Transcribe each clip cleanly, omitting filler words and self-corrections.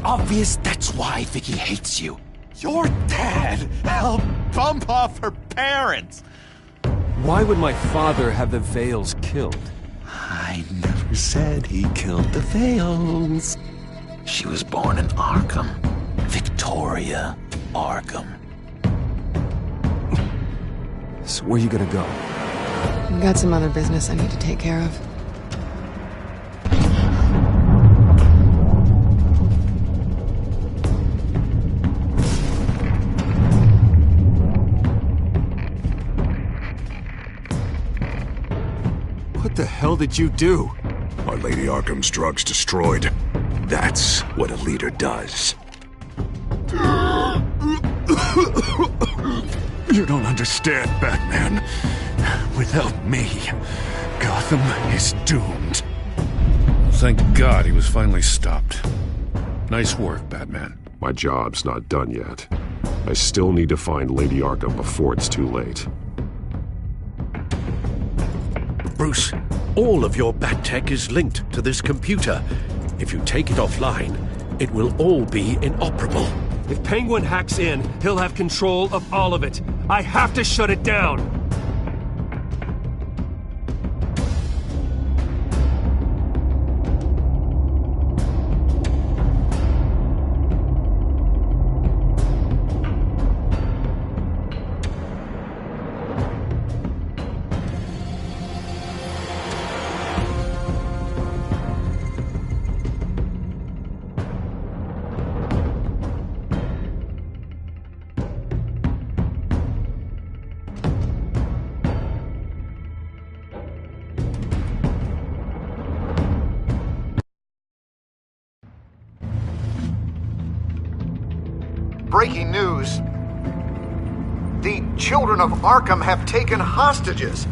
obvious that's why Vicky hates you. Your dad helped bump off her parents. Why would my father have the Vales killed? I never said he killed the Vales. She was born in Arkham. Victoria Arkham. So where you gonna go? I've got some other business I need to take care of. What the hell did you do? Our Lady Arkham's drugs destroyed. That's what a leader does. You don't understand, Batman. Without me, Gotham is doomed. Thank God he was finally stopped. Nice work, Batman. My job's not done yet. I still need to find Lady Arkham before it's too late. Bruce, all of your bat tech is linked to this computer. If you take it offline, it will all be inoperable. If Penguin hacks in, he'll have control of all of it. I have to shut it down! Breaking news. The children of Arkham have taken hostages.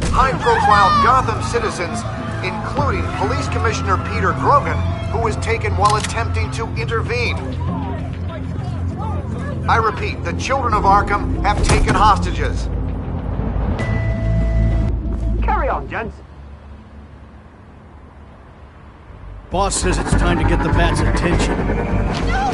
High-profile Gotham citizens, including Police Commissioner Peter Grogan, who was taken while attempting to intervene. I repeat, the children of Arkham have taken hostages. Carry on, gents. Boss says it's time to get the Bat's attention. No!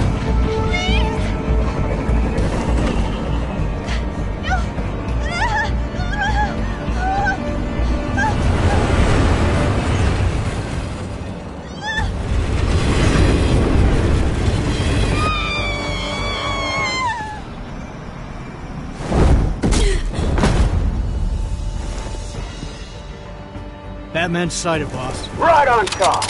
Please! Batman's sighted, boss. Right on top.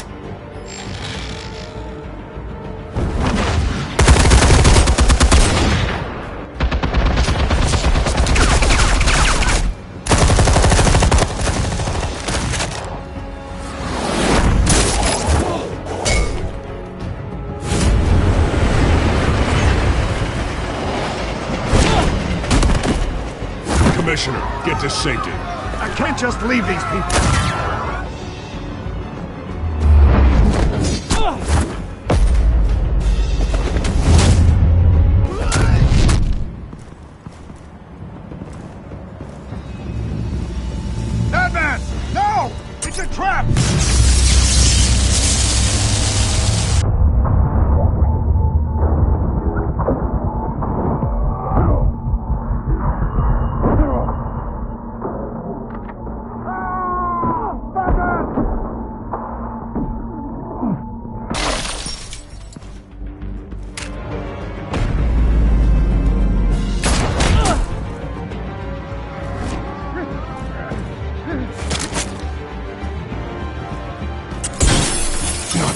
Commissioner, get to safety. I can't just leave these people. Batman! No! It's a trap!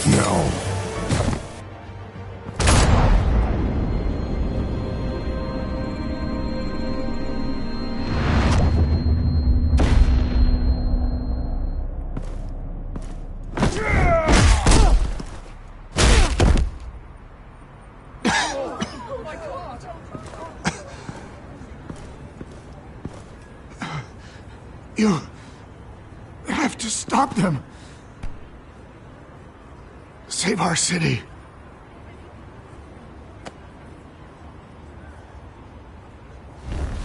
No. You have to stop them. Save our city.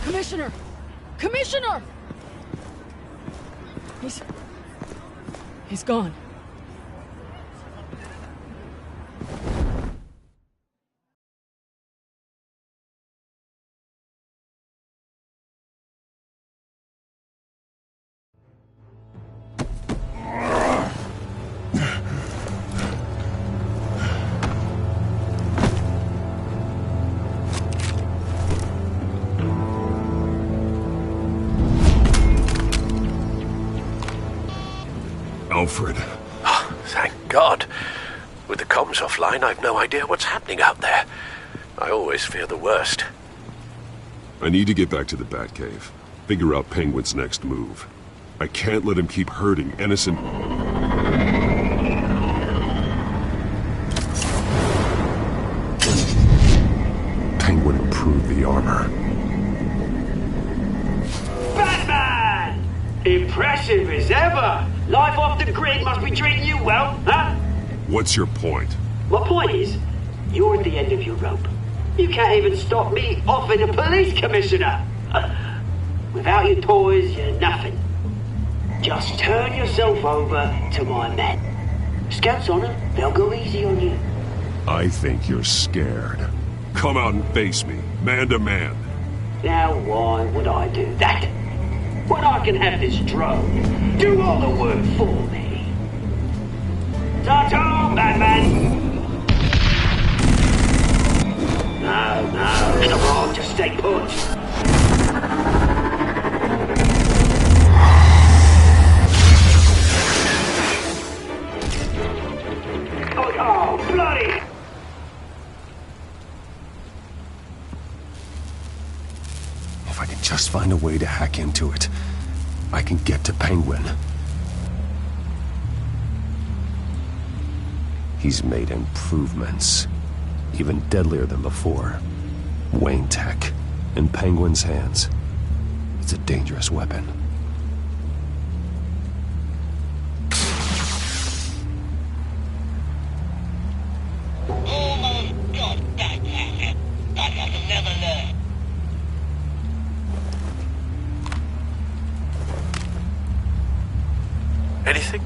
Commissioner! Commissioner! He's gone. Alfred. Oh, thank God. With the comms offline, I've no idea what's happening out there. I always fear the worst. I need to get back to the Batcave. Figure out Penguin's next move. I can't let him keep hurting innocent... Penguin improved the armor. Batman! Impressive as ever! Life off the grid must be treating you well, huh? What's your point? My point is, you're at the end of your rope. You can't even stop me offing a police commissioner. Without your toys, you're nothing. Just turn yourself over to my men. Scouts on it, they'll go easy on you. I think you're scared. Come out and face me, man to man. Now why would I do that? When I can have this drone do all the work for me. Ta-ta, Batman! No, come on, just stay put. Oh, bloody! If I can just find a way to hack into it, I can get to Penguin. He's made improvements, even deadlier than before. Wayne Tech, in Penguin's hands. It's a dangerous weapon. Anything?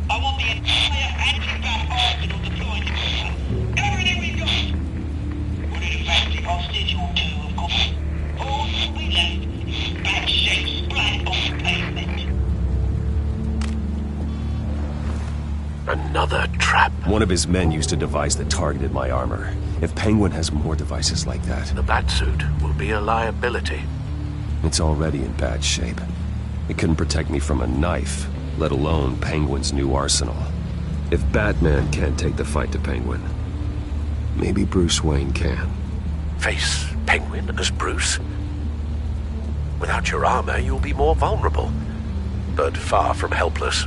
I want the entire anti-bat arsenal deployed. Everything we've got. Put it in fancy hostage or two, of course. All we left is bat shaped splat on the pavement. Another trap. One of his men used a device that targeted my armor. If Penguin has more devices like that... The Batsuit will be a liability. It's already in bad shape. It couldn't protect me from a knife, let alone Penguin's new arsenal. If Batman can't take the fight to Penguin, maybe Bruce Wayne can. Face Penguin as Bruce? Without your armor, you'll be more vulnerable, but far from helpless.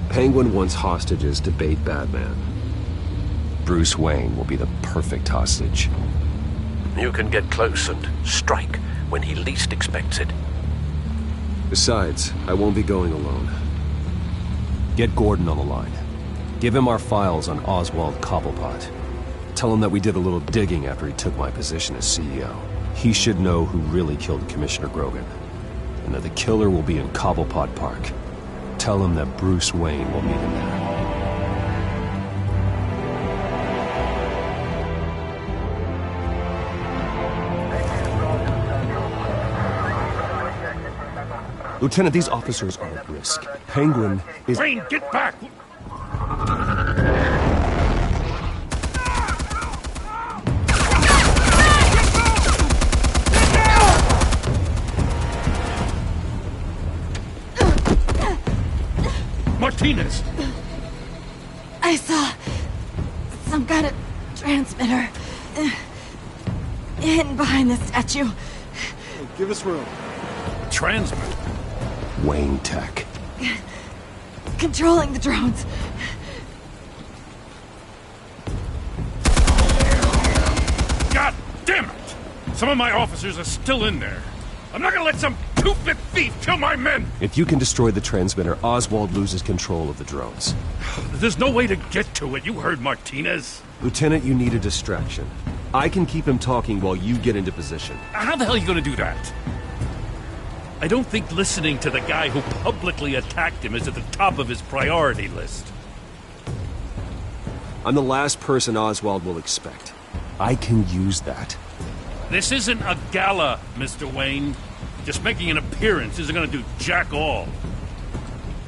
Penguin wants hostages to bait Batman. Bruce Wayne will be the perfect hostage. You can get close and strike when he least expects it. Besides, I won't be going alone. Get Gordon on the line. Give him our files on Oswald Cobblepot. Tell him that we did a little digging after he took my position as CEO. He should know who really killed Commissioner Grogan, and that the killer will be in Cobblepot Park. Tell him that Bruce Wayne will meet him there. Lieutenant, these officers are at risk. Penguin is... Wayne, get back! Martinez! I saw some kind of transmitter hidden behind the statue. Hey, give us room. Transmitter? Wayne Tech. Controlling the drones. God damn it! Some of my officers are still in there. I'm not gonna let some two-bit thief kill my men! If you can destroy the transmitter, Oswald loses control of the drones. There's no way to get to it. You heard Martinez. Lieutenant, you need a distraction. I can keep him talking while you get into position. How the hell are you gonna do that? I don't think listening to the guy who publicly attacked him is at the top of his priority list. I'm the last person Oswald will expect. I can use that. This isn't a gala, Mr. Wayne. Just making an appearance isn't gonna do jack all.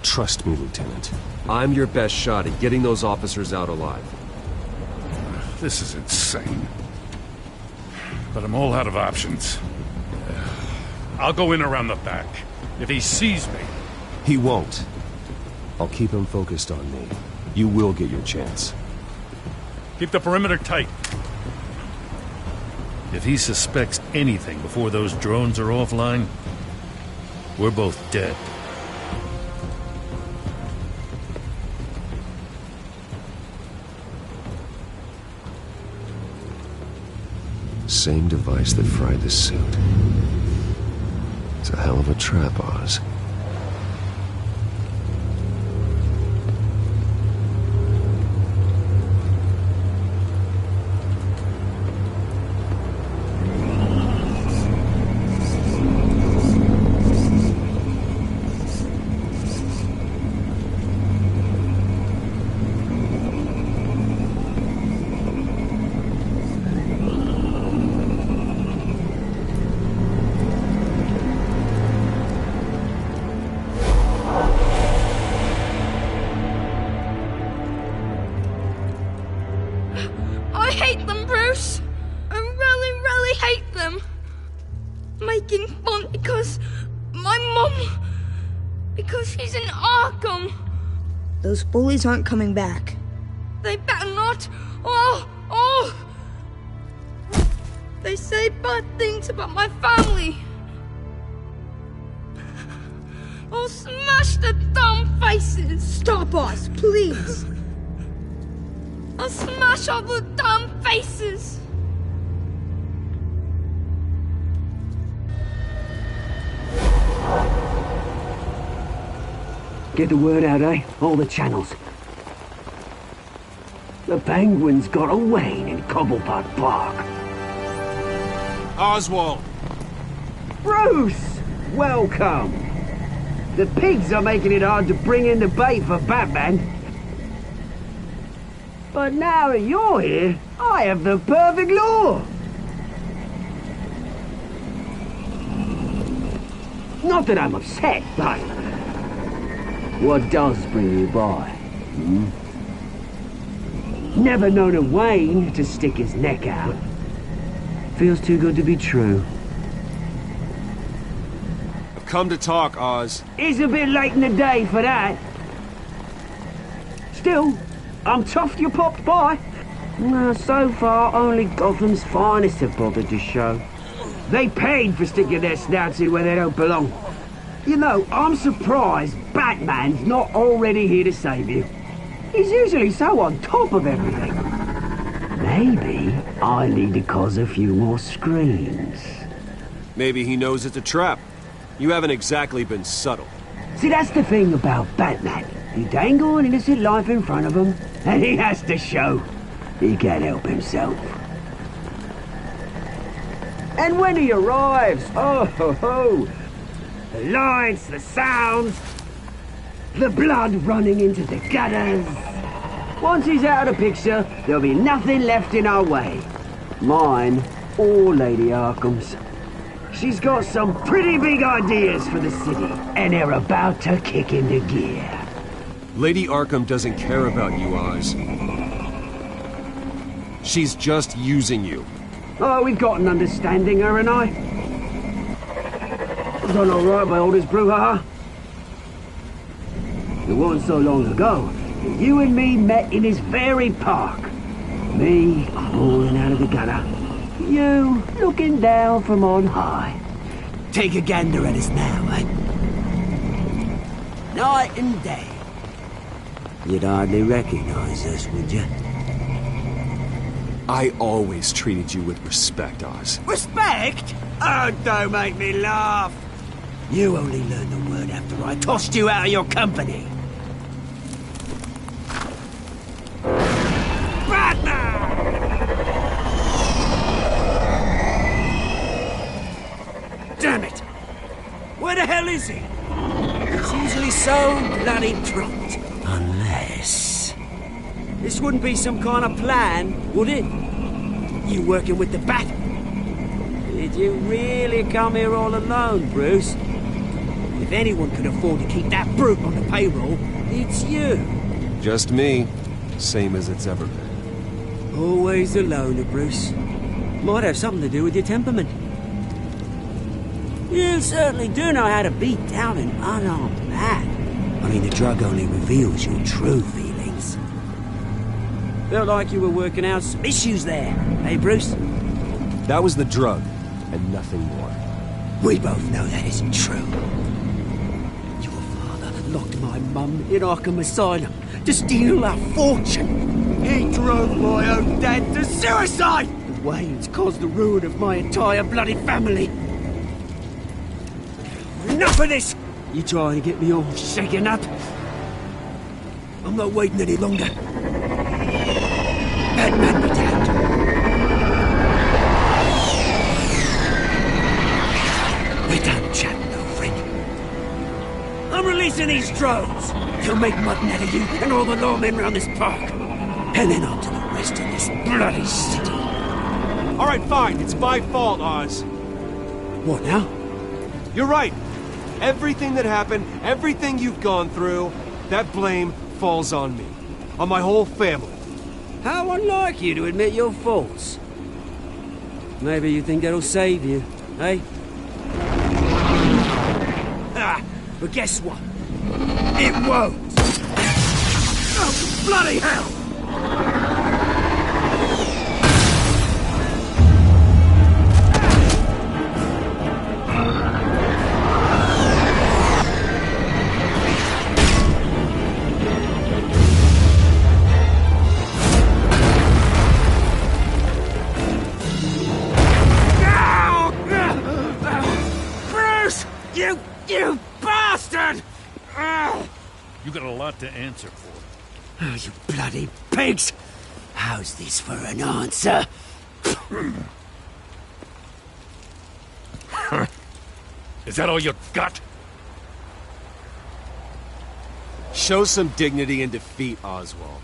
Trust me, Lieutenant. I'm your best shot at getting those officers out alive. This is insane. But I'm all out of options. I'll go in around the back. If he sees me... He won't. I'll keep him focused on me. You will get your chance. Keep the perimeter tight. If he suspects anything before those drones are offline, we're both dead. Same device that fried the suit. It's a hell of a trap, Oz. I hate them, Bruce. I really, really hate them. Making fun because my mum... because she's in Arkham. Those bullies aren't coming back. They better not. They say bad things about my family. I'll smash the dumb faces. Stop us, please. I'll smash all the damn faces! Get the word out, eh? All the channels. The Penguins got a Wayne in Cobblepot Park. Oswald! Bruce! Welcome! The pigs are making it hard to bring in the bait for Batman. But now that you're here, I have the perfect lure! Not that I'm upset, but... what does bring you by? Never known a Wayne to stick his neck out. Feels too good to be true. I've come to talk, Oz. It's a bit late in the day for that. Still, I'm chuffed you popped by. Well, so far, only Gotham's finest have bothered to show. They paid for sticking their snouts in where they don't belong. You know, I'm surprised Batman's not already here to save you. He's usually so on top of everything. Maybe I need to cause a few more screams. Maybe he knows it's a trap. You haven't exactly been subtle. See, that's the thing about Batman. You dangle an innocent life in front of him, and he has to show he can't help himself. And when he arrives, oh ho ho! The lights, the sounds, the blood running into the gutters. Once he's out of the picture, there'll be nothing left in our way. Mine or Lady Arkham's. She's got some pretty big ideas for the city, and they're about to kick into gear. Lady Arkham doesn't care about you, Oz. She's just using you. Oh, we've got an understanding, her and I. Done all right by all this brouhaha. It wasn't so long ago that you and me met in this very park. Me falling out of the gutter. You looking down from on high. Take a gander at us now, eh? Night and day. You'd hardly recognize us, would you? I always treated you with respect, Oz. Respect? Oh, don't make me laugh. You only learned the word after I tossed you out of your company. Batman! Damn it! Where the hell is he? He's usually so bloody prompt. Unless... this wouldn't be some kind of plan, would it? You working with the Bat? Did you really come here all alone, Bruce? If anyone could afford to keep that brute on the payroll, it's you. Just me. Same as it's ever been. Always a loner, Bruce. Might have something to do with your temperament. You certainly do know how to beat down an unarmed man. I mean, the drug only reveals your true feelings. Felt like you were working out some issues there, eh, Bruce? That was the drug, and nothing more. We both know that isn't true. Your father locked my mum in Arkham Asylum to steal our fortune. He drove my own dad to suicide! The Waynes caused the ruin of my entire bloody family. Enough of this! You trying to get me all shaken up? I'm not waiting any longer. Batman be damned. We're done chatting, old friend. I'm releasing these drones. They'll make mutton out of you and all the lawmen around this park. And then on to the rest of this bloody city. All right, fine. It's my fault, Oz. What now? You're right. Everything that happened, everything you've gone through, that blame falls on me. On my whole family. How unlike you to admit your faults. Maybe you think that'll save you, eh? Ah, but guess what? It won't! Oh, bloody hell! You bastard! You got a lot to answer for. Oh, you bloody pigs! How's this for an answer? Is that all you got? Show some dignity and defeat, Oswald.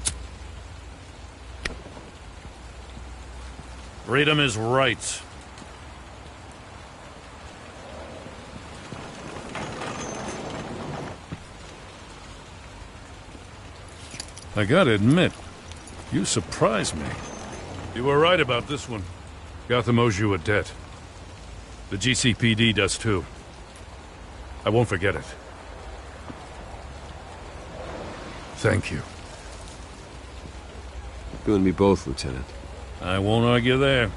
Freedom is rights. I gotta admit, you surprised me. You were right about this one. Gotham owes you a debt. The GCPD does too. I won't forget it. Thank you. You and me both, Lieutenant. I won't argue there.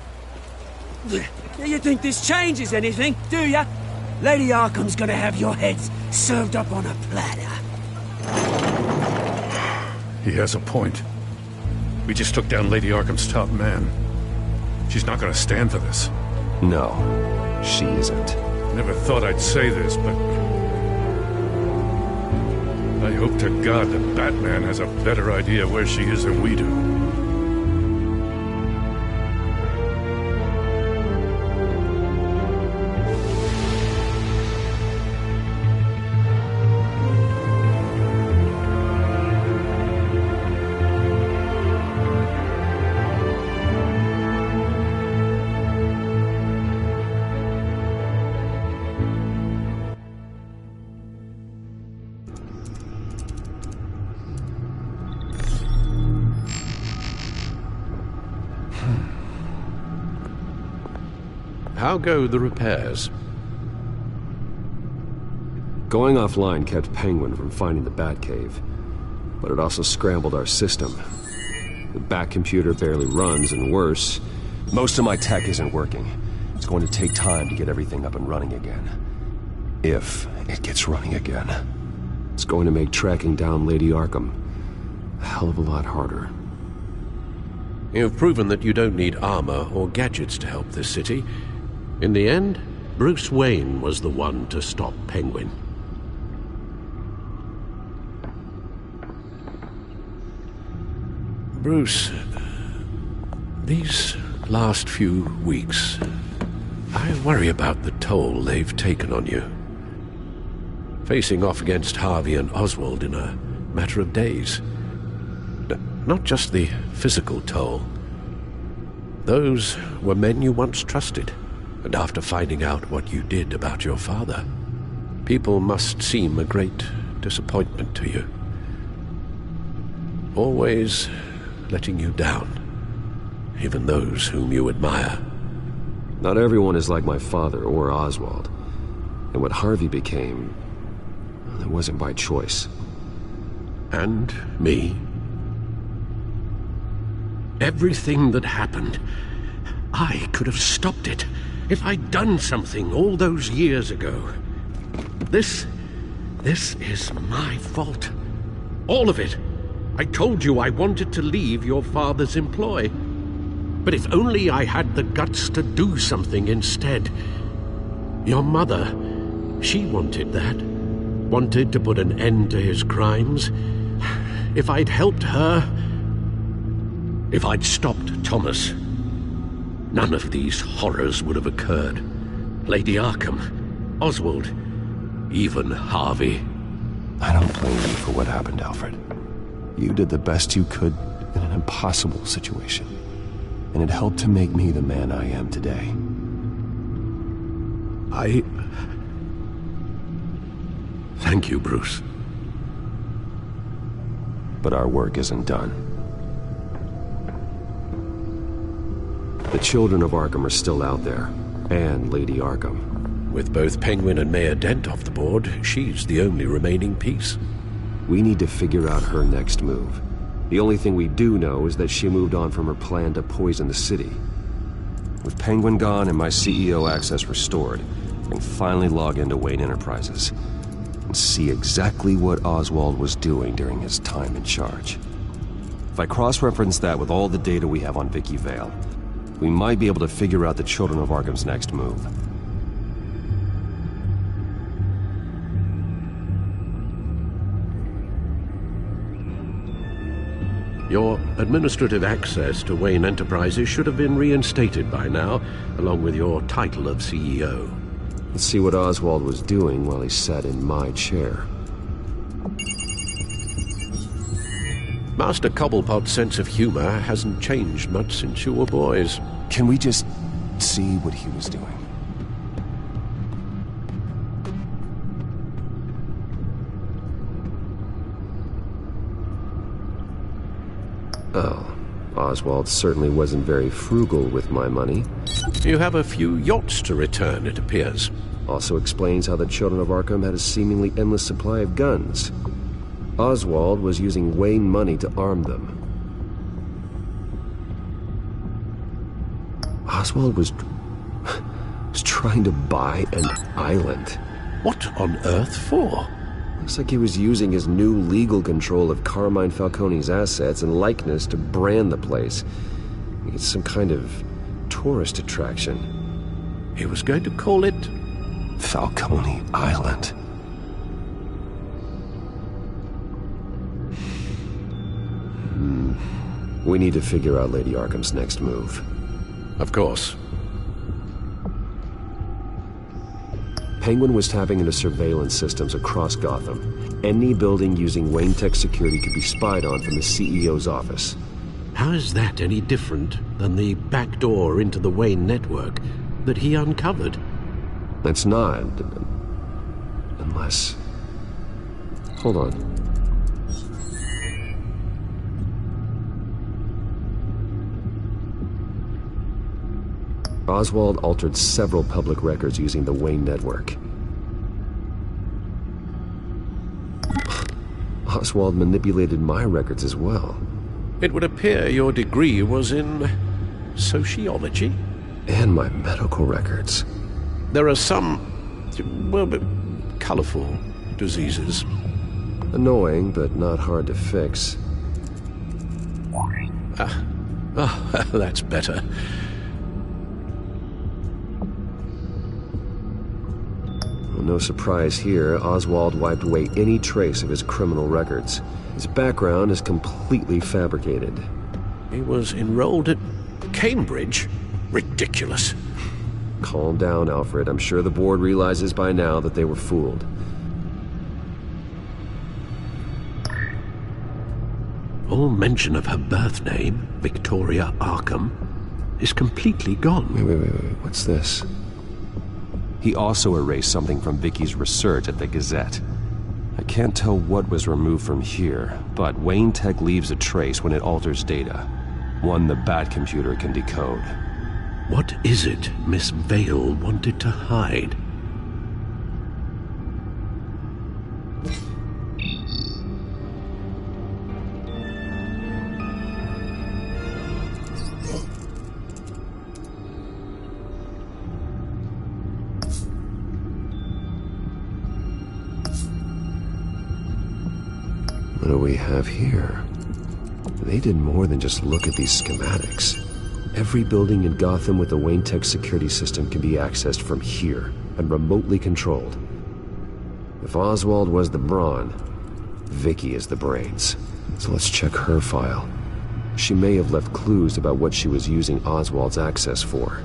You think this changes anything, do ya? Lady Arkham's gonna have your heads served up on a platter. He has a point. We just took down Lady Arkham's top man. She's not gonna stand for this. No, she isn't. Never thought I'd say this, but I hope to God that Batman has a better idea where she is than we do. How go the repairs? Going offline kept Penguin from finding the Batcave, but it also scrambled our system. The Bat computer barely runs, and worse, most of my tech isn't working. It's going to take time to get everything up and running again. If it gets running again. It's going to make tracking down Lady Arkham a hell of a lot harder. You've proven that you don't need armor or gadgets to help this city. In the end, Bruce Wayne was the one to stop Penguin. Bruce, these last few weeks, I worry about the toll they've taken on you. Facing off against Harvey and Oswald in a matter of days. Not just the physical toll. Those were men you once trusted. And after finding out what you did about your father, people must seem a great disappointment to you. Always letting you down, even those whom you admire. Not everyone is like my father or Oswald. And what Harvey became, well, it wasn't by choice. And me. Everything that happened, I could have stopped it if I'd done something all those years ago. This is my fault. All of it. I told you I wanted to leave your father's employ. But if only I had the guts to do something instead. Your mother, she wanted that. Wanted to put an end to his crimes. If I'd helped her, if I'd stopped Thomas, none of these horrors would have occurred. Lady Arkham, Oswald, even Harvey. I don't blame you for what happened, Alfred. You did the best you could in an impossible situation. And it helped to make me the man I am today. Thank you, Bruce. But our work isn't done. The children of Arkham are still out there, and Lady Arkham. With both Penguin and Mayor Dent off the board, she's the only remaining piece. We need to figure out her next move. The only thing we do know is that she moved on from her plan to poison the city. With Penguin gone and my CEO access restored, I can finally log into Wayne Enterprises and see exactly what Oswald was doing during his time in charge. If I cross-reference that with all the data we have on Vicky Vale, we might be able to figure out the Children of Arkham's next move. Your administrative access to Wayne Enterprises should have been reinstated by now, along with your title of CEO. Let's see what Oswald was doing while he sat in my chair. Master Cobblepot's sense of humor hasn't changed much since you were boys. Can we just see what he was doing? Oh, Oswald certainly wasn't very frugal with my money. You have a few yachts to return, it appears. Also explains how the Children of Arkham had a seemingly endless supply of guns. Oswald was using Wayne money to arm them. Oswald was trying to buy an island. What on earth for? Looks like he was using his new legal control of Carmine Falcone's assets and likeness to brand the place. It's some kind of tourist attraction. He was going to call it Falcone Island. We need to figure out Lady Arkham's next move. Of course. Penguin was tapping into surveillance systems across Gotham. Any building using Wayne Tech security could be spied on from the CEO's office. How is that any different than the back door into the Wayne network that he uncovered? It's not. Unless... Hold on. Oswald altered several public records using the Wayne network. Oswald manipulated my records as well. It would appear your degree was in sociology? And my medical records. There are some, well, colorful diseases. Annoying, but not hard to fix. Oh, that's better. No surprise here, Oswald wiped away any trace of his criminal records. His background is completely fabricated. He was enrolled at Cambridge? Ridiculous. Calm down, Alfred. I'm sure the board realizes by now that they were fooled. All mention of her birth name, Victoria Arkham, is completely gone. Wait. What's this? He also erased something from Vicky's research at the Gazette. I can't tell what was removed from here, but Wayne Tech leaves a trace when it alters data. One the Bat computer can decode. What is it Miss Vale wanted to hide? we have here? They did more than just look at these schematics. Every building in Gotham with the Wayne Tech security system can be accessed from here and remotely controlled. If Oswald was the brawn, Vicky is the brains. So let's check her file. She may have left clues about what she was using Oswald's access for.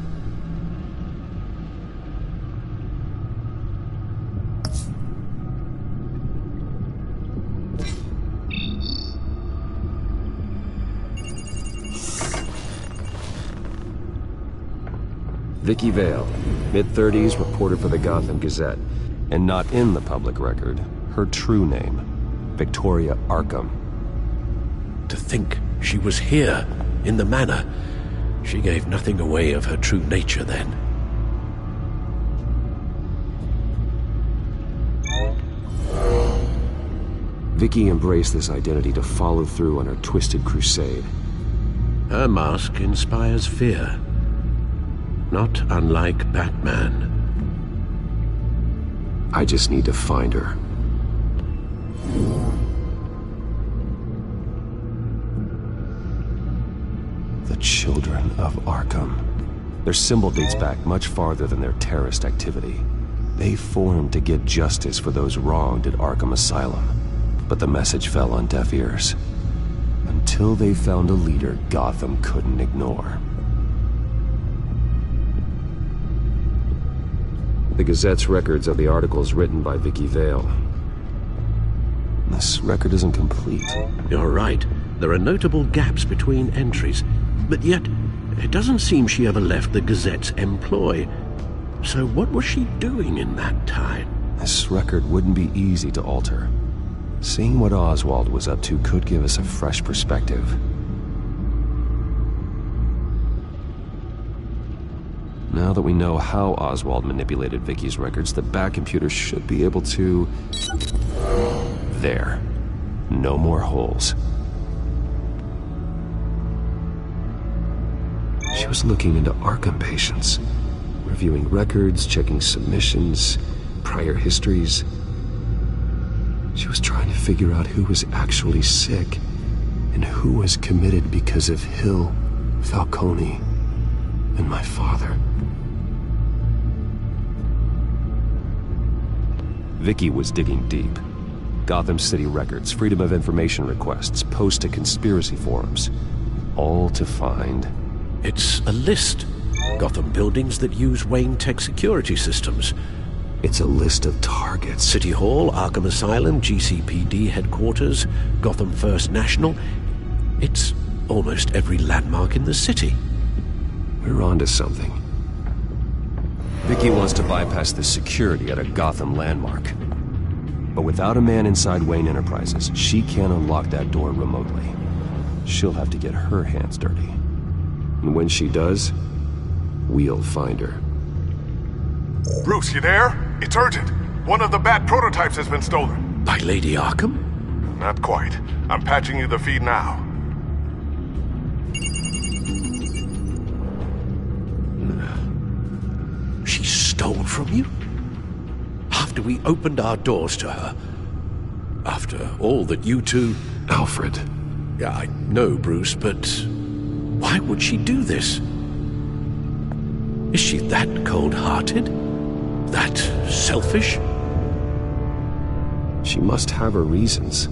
Vicky Vale, mid-30s, reporter for the Gotham Gazette. And not in the public record, her true name, Victoria Arkham. To think she was here, in the manor. She gave nothing away of her true nature then. Vicky embraced this identity to follow through on her twisted crusade. Her mask inspires fear. Not unlike Batman. I just need to find her. The Children of Arkham. Their symbol dates back much farther than their terrorist activity. They formed to get justice for those wronged at Arkham Asylum. But the message fell on deaf ears. Until they found a leader Gotham couldn't ignore. The Gazette's records of the articles written by Vicky Vale. This record isn't complete. You're right. There are notable gaps between entries. But yet, it doesn't seem she ever left the Gazette's employ. So what was she doing in that time? This record wouldn't be easy to alter. Seeing what Oswald was up to could give us a fresh perspective. Now that we know how Oswald manipulated Vicky's records, the Bat computer should be able to... There. No more holes. She was looking into Arkham patients, reviewing records, checking submissions, prior histories. She was trying to figure out who was actually sick and who was committed because of Hill, Falcone, and my father. Vicky was digging deep. Gotham City records, Freedom of Information requests, posts to conspiracy forums. All to find... It's a list. Gotham buildings that use Wayne Tech security systems. It's a list of targets. City Hall, Arkham Asylum, GCPD headquarters, Gotham First National. It's almost every landmark in the city. We're onto something. Vicky wants to bypass the security at a Gotham landmark. But without a man inside Wayne Enterprises, she can't unlock that door remotely. She'll have to get her hands dirty. And when she does, we'll find her. Bruce, you there? It's urgent. One of the Bat prototypes has been stolen. By Lady Arkham? Not quite. I'm patching you the feed now. She stole from you? After we opened our doors to her? After all that you two... Alfred. Yeah, I know, Bruce, but... why would she do this? Is she that cold-hearted? That selfish? She must have her reasons.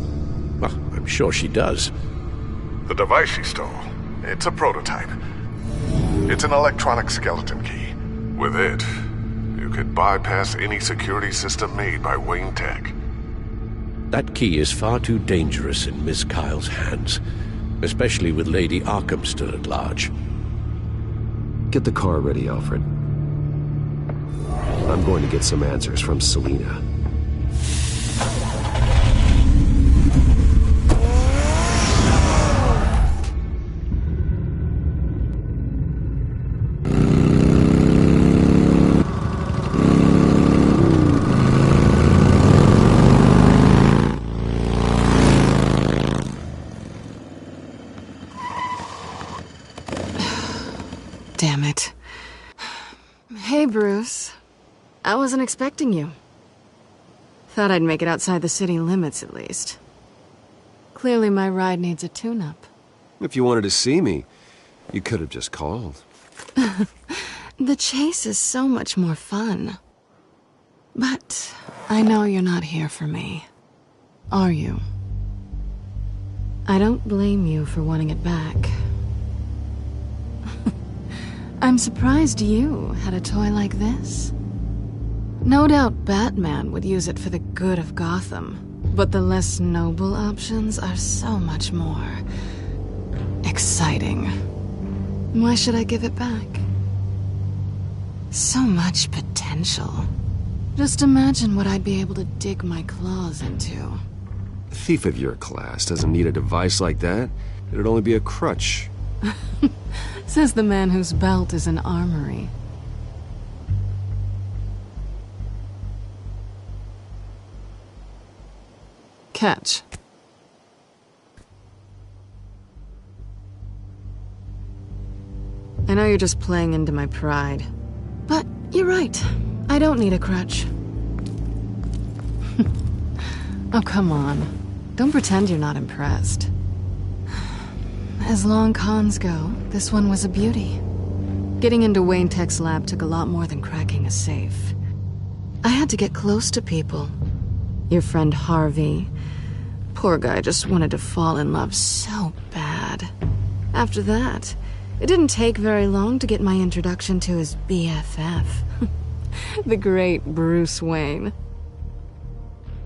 Well, I'm sure she does. The device she stole, it's a prototype. It's an electronic skeleton key. With it, you could bypass any security system made by Wayne Tech. That key is far too dangerous in Miss Kyle's hands, especially with Lady Arkham still at large. Get the car ready, Alfred. I'm going to get some answers from Selina. Damn it. Hey, Bruce. I wasn't expecting you. Thought I'd make it outside the city limits, at least. Clearly my ride needs a tune-up. If you wanted to see me, you could have just called. The chase is so much more fun. But I know you're not here for me. Are you? I don't blame you for wanting it back. I'm surprised you had a toy like this. No doubt Batman would use it for the good of Gotham, but the less noble options are so much more exciting. Why should I give it back? So much potential. Just imagine what I'd be able to dig my claws into. A thief of your class doesn't need a device like that. It'd only be a crutch. Says the man whose belt is an armory. Catch. I know you're just playing into my pride, but you're right. I don't need a crutch. Oh, come on. Don't pretend you're not impressed. As long cons go, this one was a beauty. Getting into Wayne Tech's lab took a lot more than cracking a safe. I had to get close to people. Your friend Harvey. Poor guy just wanted to fall in love so bad. After that, it didn't take very long to get my introduction to his BFF. The great Bruce Wayne.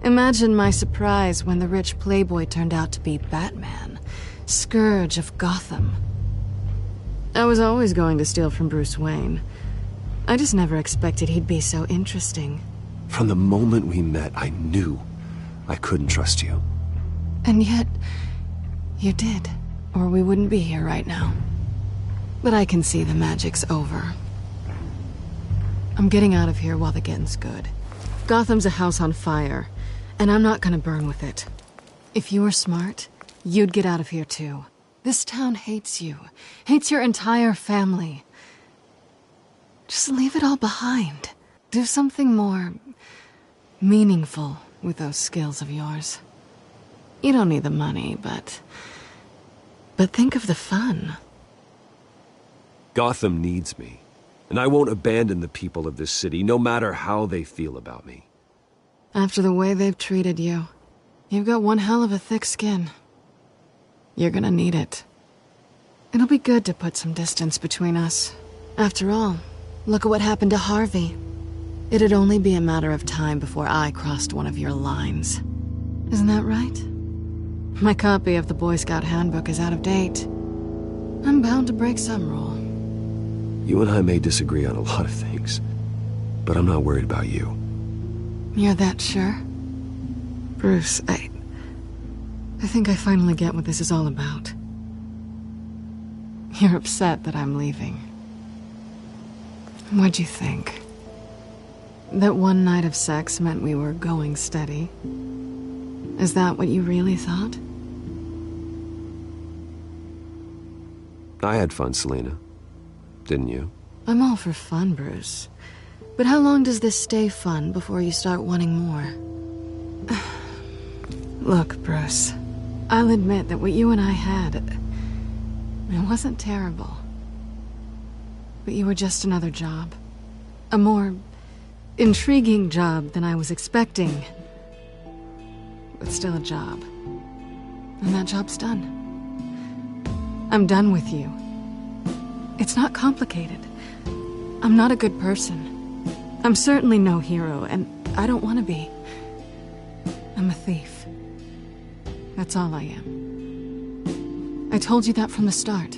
Imagine my surprise when the rich playboy turned out to be Batman, Scourge of Gotham. I was always going to steal from Bruce Wayne. I just never expected he'd be so interesting. From the moment we met, I knew I couldn't trust you. And yet, you did, or we wouldn't be here right now. But I can see the magic's over. I'm getting out of here while the getting's good. Gotham's a house on fire, and I'm not gonna burn with it. If you were smart, you'd get out of here too. This town hates you, hates your entire family. Just leave it all behind. Do something more meaningful with those skills of yours. You don't need the money, but think of the fun. Gotham needs me, and I won't abandon the people of this city, no matter how they feel about me. After the way they've treated you, you've got one hell of a thick skin. You're gonna need it. It'll be good to put some distance between us. After all, look at what happened to Harvey. It'd only be a matter of time before I crossed one of your lines. Isn't that right? My copy of the Boy Scout Handbook is out of date. I'm bound to break some rule. You and I may disagree on a lot of things, but I'm not worried about you. You're that sure? Bruce, I think I finally get what this is all about. You're upset that I'm leaving. What'd you think? That one night of sex meant we were going steady? Is that what you really thought? I had fun, Selena. Didn't you? I'm all for fun, Bruce. But how long does this stay fun before you start wanting more? Look, Bruce. I'll admit that what you and I had, it wasn't terrible. But you were just another job. A more intriguing job than I was expecting. But still a job. And that job's done. I'm done with you. It's not complicated. I'm not a good person. I'm certainly no hero, and I don't want to be. I'm a thief. That's all I am. I told you that from the start.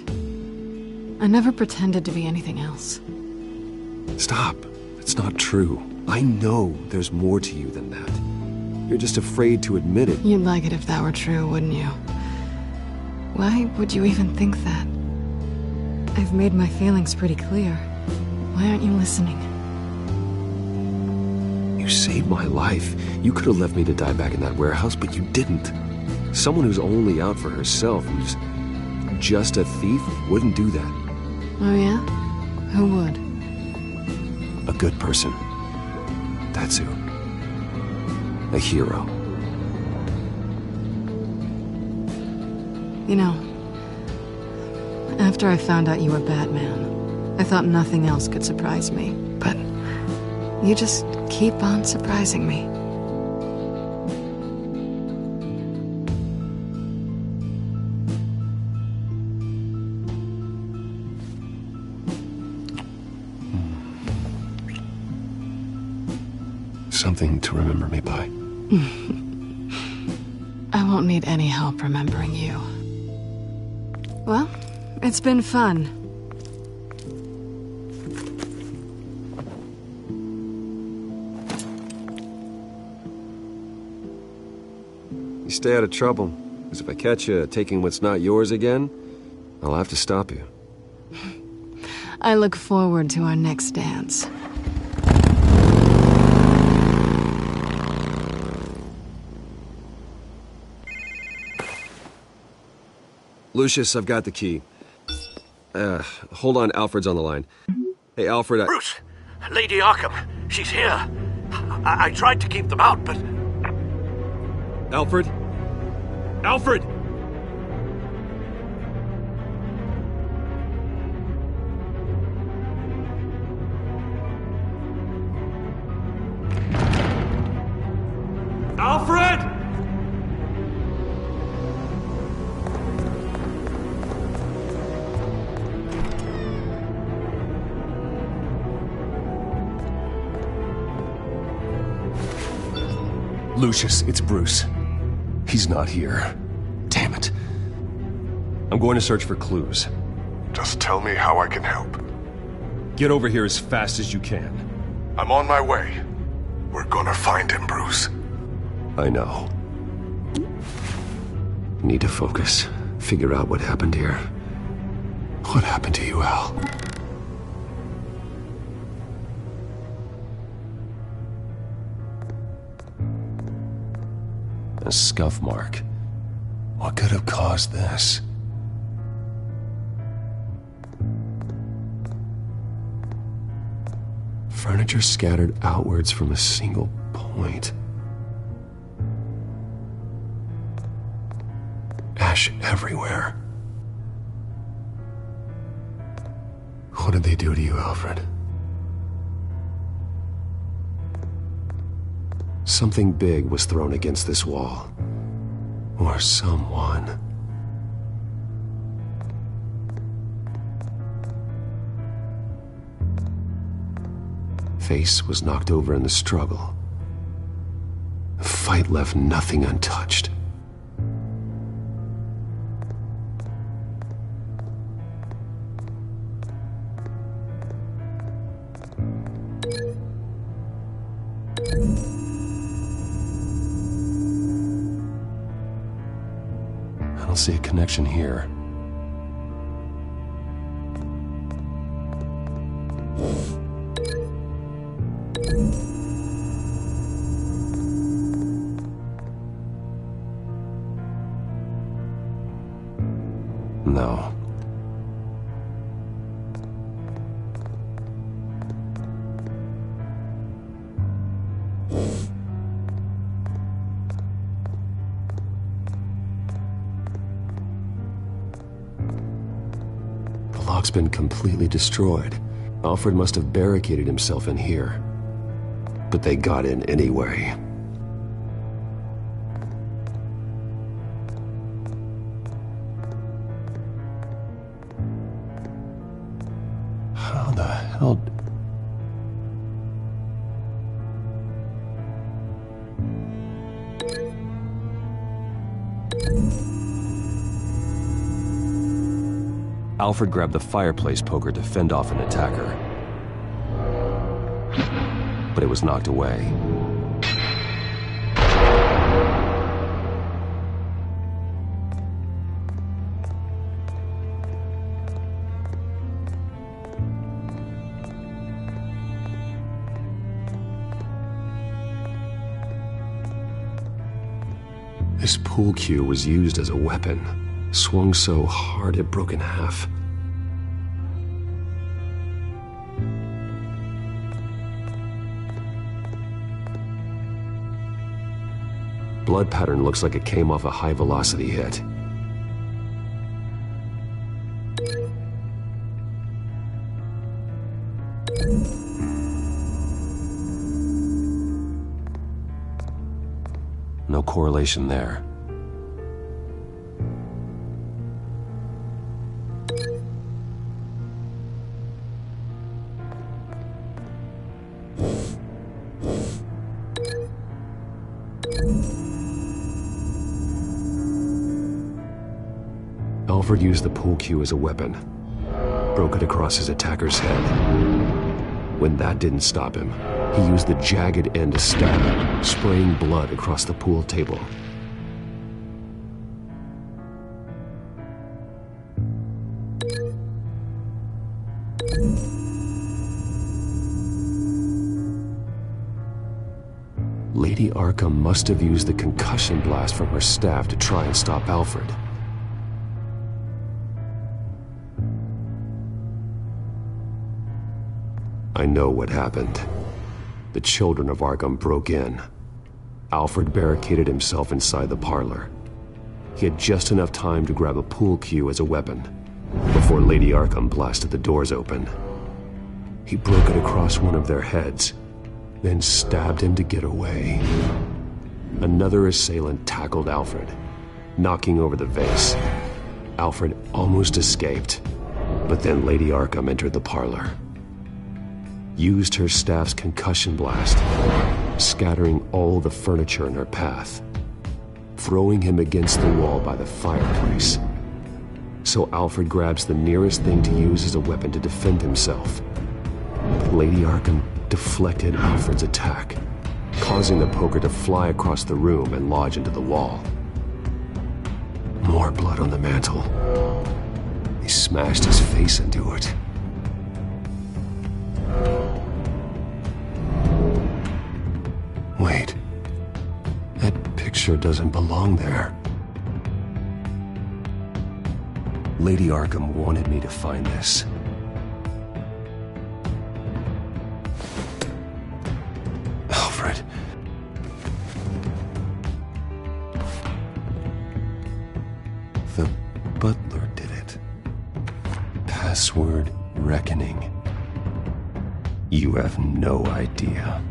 I never pretended to be anything else. Stop. It's not true. I know there's more to you than that. You're just afraid to admit it. You'd like it if that were true, wouldn't you? Why would you even think that? I've made my feelings pretty clear. Why aren't you listening? You saved my life. You could have left me to die back in that warehouse, but you didn't. Someone who's only out for herself, who's just a thief, wouldn't do that. Oh yeah? Who would? A good person. That's who. A hero. You know, after I found out you were Batman, I thought nothing else could surprise me. But you just keep on surprising me. Something to remember me by. I won't need any help remembering you. Well, it's been fun. You stay out of trouble, because if I catch you taking what's not yours again, I'll have to stop you. I look forward to our next dance. Lucius, I've got the key. Hold on, Alfred's on the line. Hey, Alfred, Bruce! Lady Arkham, she's here. I tried to keep them out, but... Alfred? Alfred! Alfred! Lucius, it's Bruce. He's not here. Damn it. I'm going to search for clues. Just tell me how I can help. Get over here as fast as you can. I'm on my way. We're gonna find him, Bruce. I know. Need to focus. Figure out what happened here. What happened to you, Al? A scuff mark. What could have caused this? Furniture scattered outwards from a single point. Ash everywhere. What did they do to you, Alfred? Something big was thrown against this wall. Or someone. Face was knocked over in the struggle. The fight left nothing untouched. I don't see a connection here. No. The lock's been completely destroyed. Alfred must have barricaded himself in here. But they got in anyway. How the hell... Alfred grabbed the fireplace poker to fend off an attacker. But it was knocked away. This pool cue was used as a weapon. Swung so hard it broke in half. Blood pattern looks like it came off a high-velocity hit. No correlation there. Alfred used the pool cue as a weapon, broke it across his attacker's head. When that didn't stop him, he used the jagged end to stab, spraying blood across the pool table. Lady Arkham must have used the concussion blast from her staff to try and stop Alfred. I know what happened. The children of Arkham broke in. Alfred barricaded himself inside the parlor. He had just enough time to grab a pool cue as a weapon before Lady Arkham blasted the doors open. He broke it across one of their heads, then stabbed him to get away. Another assailant tackled Alfred, knocking over the vase. Alfred almost escaped, but then Lady Arkham entered the parlor, used her staff's concussion blast, scattering all the furniture in her path, throwing him against the wall by the fireplace. So Alfred grabs the nearest thing to use as a weapon to defend himself. Lady Arkham deflected Alfred's attack, causing the poker to fly across the room and lodge into the wall. More blood on the mantel. He smashed his face into it. Wait, that picture doesn't belong there. Lady Arkham wanted me to find this. Alfred. The butler did it. Password reckoning. You have no idea.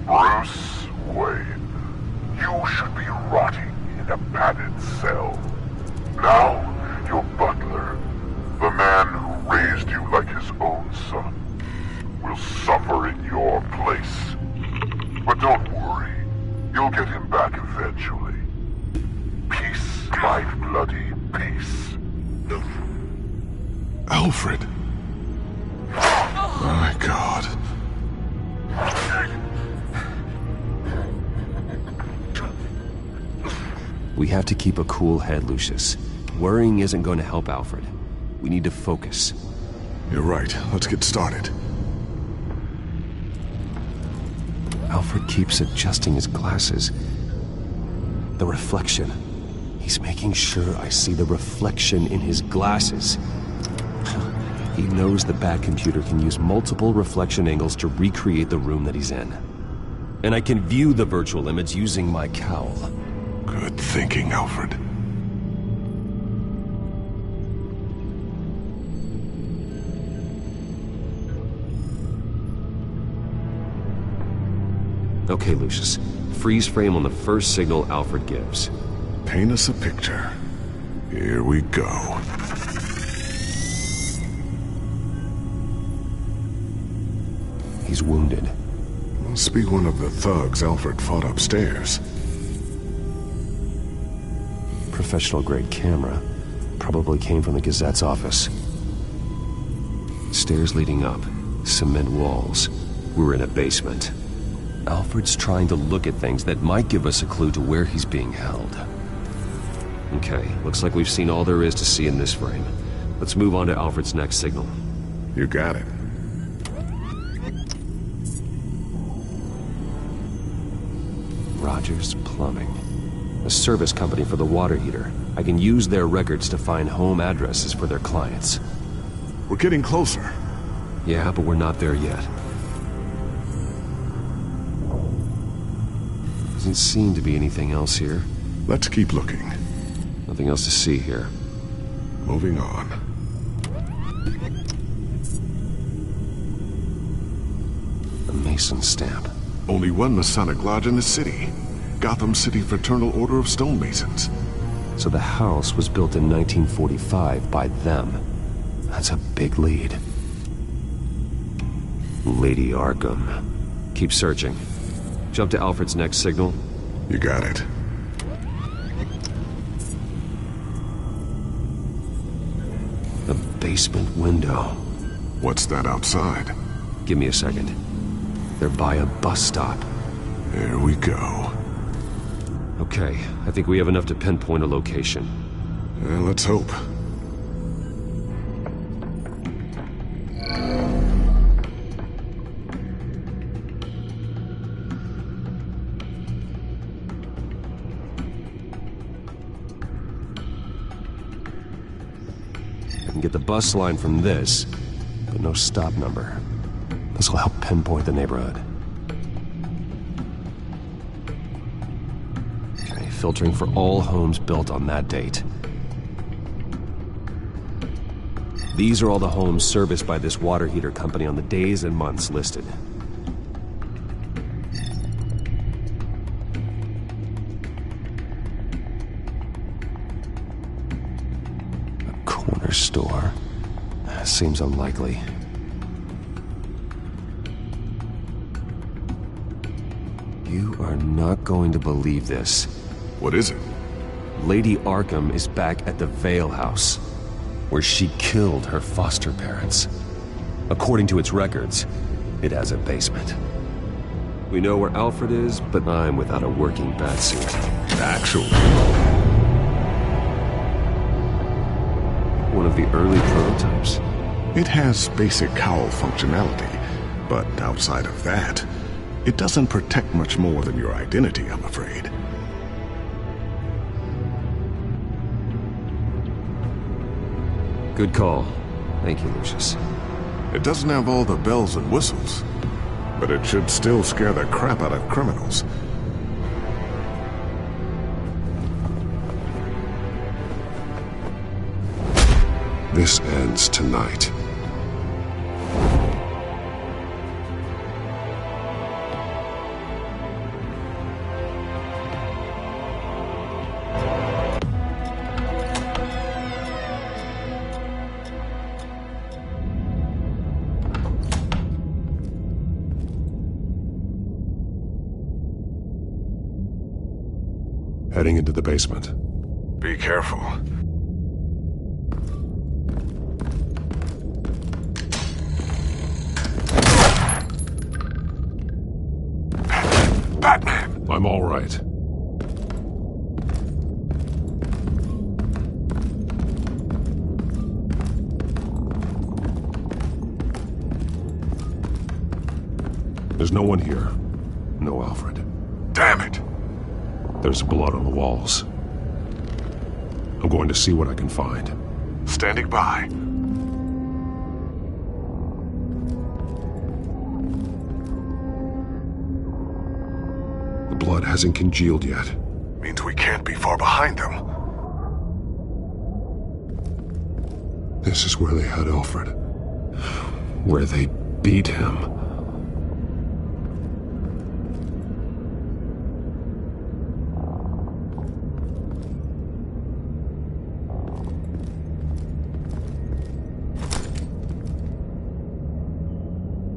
Bruce Wayne, you should be rotting in a padded cell. Now, your butler, the man who raised you like his own son, will suffer in your place. But don't worry, you'll get him back eventually. Peace, my bloody peace. Alfred. My God. We have to keep a cool head, Lucius. Worrying isn't going to help Alfred. We need to focus. You're right. Let's get started. Alfred keeps adjusting his glasses. The reflection. He's making sure I see the reflection in his glasses. He knows the Batcomputer can use multiple reflection angles to recreate the room that he's in. And I can view the virtual image using my cowl. Good thinking, Alfred. Okay, Lucius. Freeze frame on the first signal Alfred gives. Paint us a picture. Here we go. He's wounded. Must be one of the thugs Alfred fought upstairs. Professional-grade camera. Probably came from the Gazette's office. Stairs leading up. Cement walls. We're in a basement. Alfred's trying to look at things that might give us a clue to where he's being held. Okay, looks like we've seen all there is to see in this frame. Let's move on to Alfred's next signal. You got it. Rogers Plumbing. A service company for the water heater. I can use their records to find home addresses for their clients. We're getting closer. Yeah, but we're not there yet. Doesn't seem to be anything else here. Let's keep looking. Nothing else to see here. Moving on. A Mason stamp. Only one Masonic lodge in the city. Gotham City Fraternal Order of Stonemasons. So the house was built in 1945 by them. That's a big lead. Lady Arkham. Keep searching. Jump to Alfred's next signal. You got it. The basement window. What's that outside? Give me a second. They're by a bus stop. There we go. Okay, I think we have enough to pinpoint a location. Let's hope. I can get the bus line from this, but no stop number. This will help pinpoint the neighborhood. Okay, filtering for all homes built on that date. These are all the homes serviced by this water heater company on the days and months listed. A corner store. Seems unlikely. You are not going to believe this. What is it? Lady Arkham is back at the Vale House, where she killed her foster parents. According to its records, it has a basement. We know where Alfred is, but I'm without a working batsuit. Actually. One of the early prototypes. It has basic cowl functionality, but outside of that, it doesn't protect much more than your identity, I'm afraid. Good call. Thank you, Lucius. It doesn't have all the bells and whistles, but it should still scare the crap out of criminals. This ends tonight. Heading into the basement. Be careful. Batman! I'm all right. There's no one here. No Alfred. Damn it! There's blood on the walls. I'm going to see what I can find. Standing by. The blood hasn't congealed yet. Means we can't be far behind them. This is where they had Alfred. Where they beat him.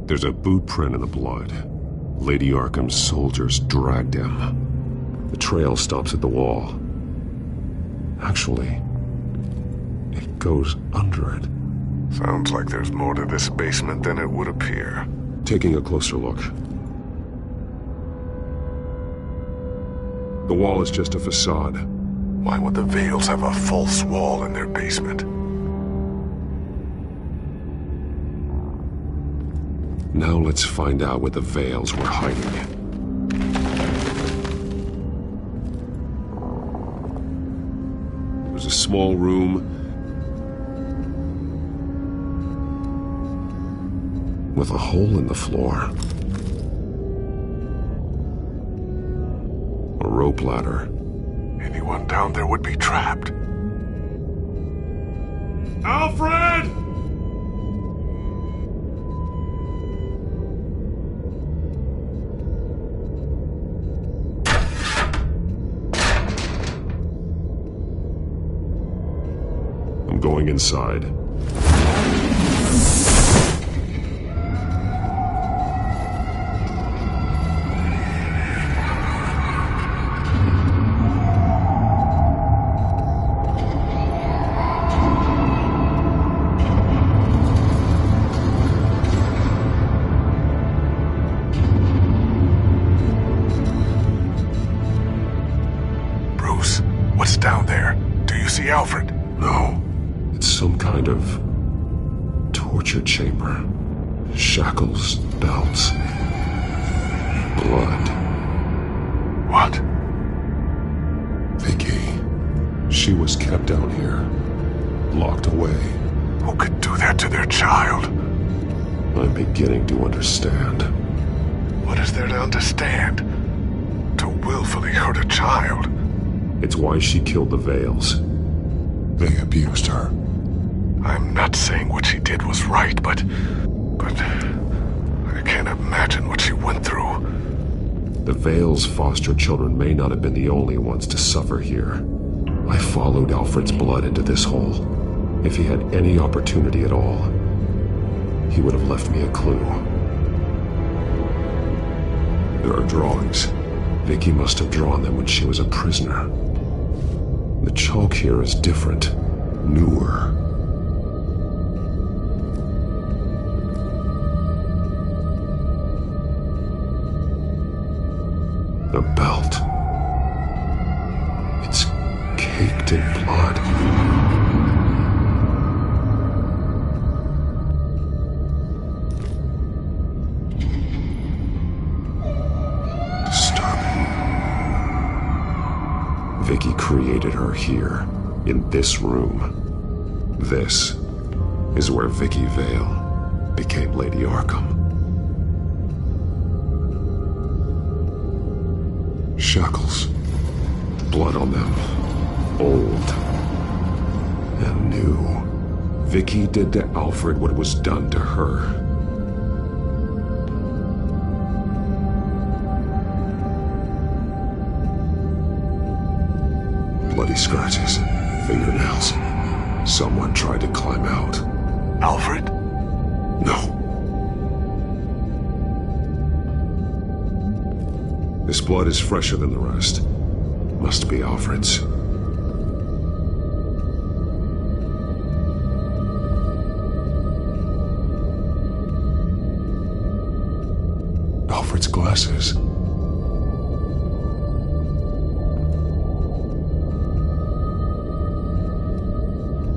There's a boot print in the blood. Lady Arkham's soldiers dragged him. The trail stops at the wall. Actually, it goes under it. Sounds like there's more to this basement than it would appear. Taking a closer look. The wall is just a facade. Why would the Vales have a false wall in their basement? Now let's find out where the Veils were hiding. It was a small room with a hole in the floor. A rope ladder. Anyone down there would be trapped. Alfred! I'm going inside. Bruce, what's down there? Do you see Alfred? No. It's some kind of torture chamber. Shackles, belts, blood. What? Vicky. She was kept down here, locked away. Who could do that to their child? I'm beginning to understand. What is there to understand? To willfully hurt a child? It's why she killed the Veils. They abused her. I'm not saying what she did was right, but I can't imagine what she went through. The Veils' foster children may not have been the only ones to suffer here. I followed Alfred's blood into this hole. If he had any opportunity at all, he would have left me a clue. There are drawings. Vicky must have drawn them when she was a prisoner. The chalk here is different, newer. The belt. It's caked in blood. Disturbing. Vicky created her here, in this room. This is where Vicky Vale became Lady Arkham. Shackles. Blood on them. Old. And new. Vicky did to Alfred what was done to her. Bloody scratches. Fingernails. Someone tried to climb out. Alfred? No. This blood is fresher than the rest. Must be Alfred's. Alfred's glasses.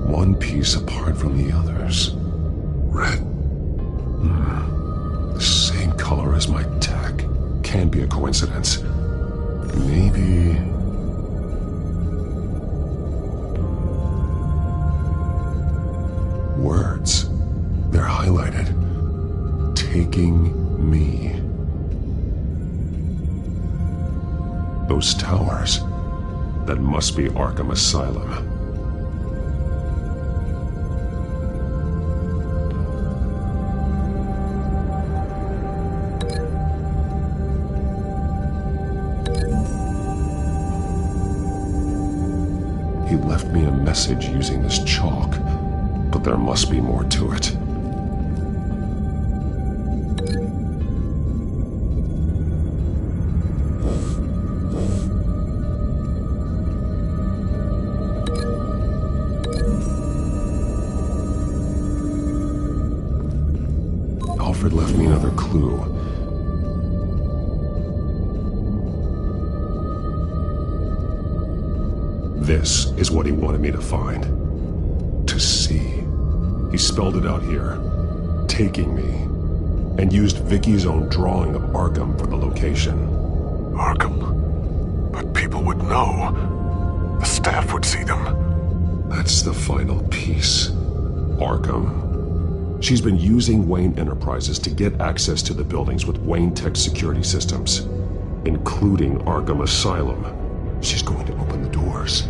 One piece apart from the others. Red. The same color as my tech. Can't be a coincidence. Maybe... words. They're highlighted. Taking me. Those towers. That must be Arkham Asylum. He left me a message using this chalk, but there must be more to it. Alfred left me another clue. This is what he wanted me to find. To see. He spelled it out here. Taking me. and used Vicky's own drawing of Arkham for the location. Arkham? But people would know. The staff would see them. That's the final piece. Arkham. She's been using Wayne Enterprises to get access to the buildings with Wayne Tech security systems, including Arkham Asylum. She's going to open the doors,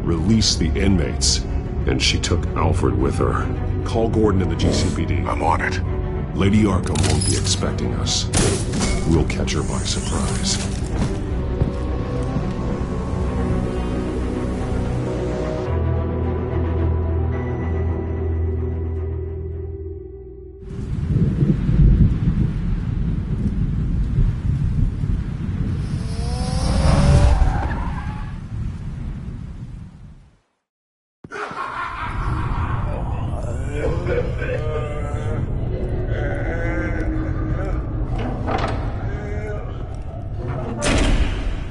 release the inmates, and she took Alfred with her. Call Gordon and the GCPD. I'm on it. Lady Arkham won't be expecting us. We'll catch her by surprise.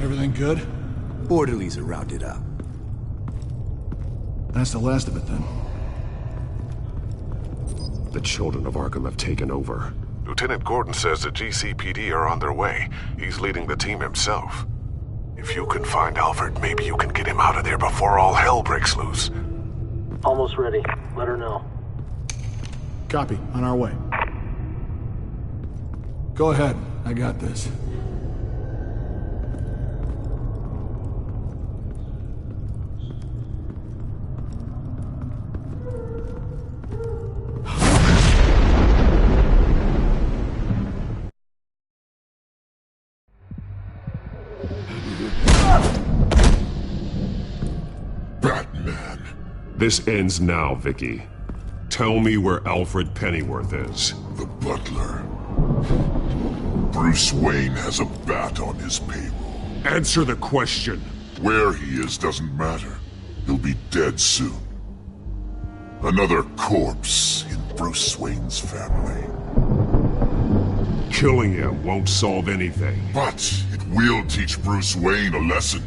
Everything good? Orderlies are rounded up. That's the last of it, then. The children of Arkham have taken over. Lieutenant Gordon says the GCPD are on their way. He's leading the team himself. If you can find Alfred, maybe you can get him out of there before all hell breaks loose. Almost ready. Let her know. Copy. On our way. Go ahead. I got this. Batman. This ends now, Vicky. Tell me where Alfred Pennyworth is. The butler. Bruce Wayne has a bat on his payroll. Answer the question. Where he is doesn't matter. He'll be dead soon. Another corpse in Bruce Wayne's family. Killing him won't solve anything. But it will teach Bruce Wayne a lesson.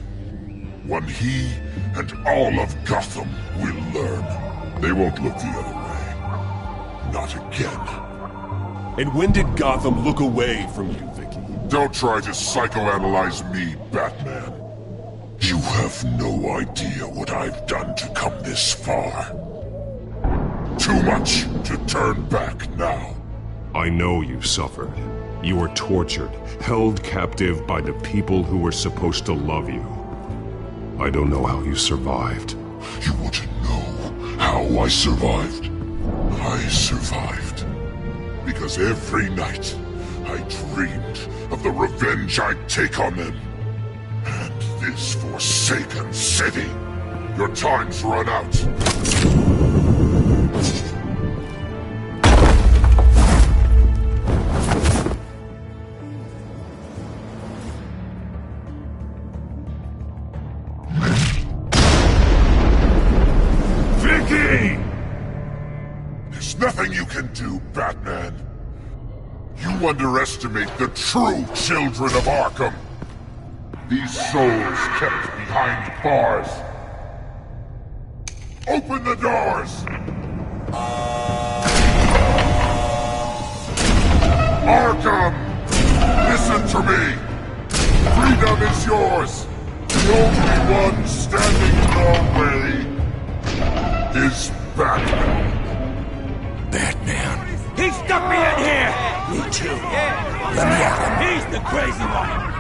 One he and all of Gotham will learn. They won't look the other way. Not again. And when did Gotham look away from you, Vicky? Don't try to psychoanalyze me, Batman. You have no idea what I've done to come this far. Too much to turn back now. I know you suffered. You were tortured, held captive by the people who were supposed to love you. I don't know how you survived. You want to know how I survived? I survived because every night I dreamed of the revenge I'd take on them. And this forsaken city. Your time's run out. Nothing you can do, Batman. You underestimate the true children of Arkham. These souls kept behind bars. Open the doors! Arkham! Listen to me! Freedom is yours! The only one standing in our way is Batman. Batman. He stuck me in here! Me too. Let me at him. He's the crazy one.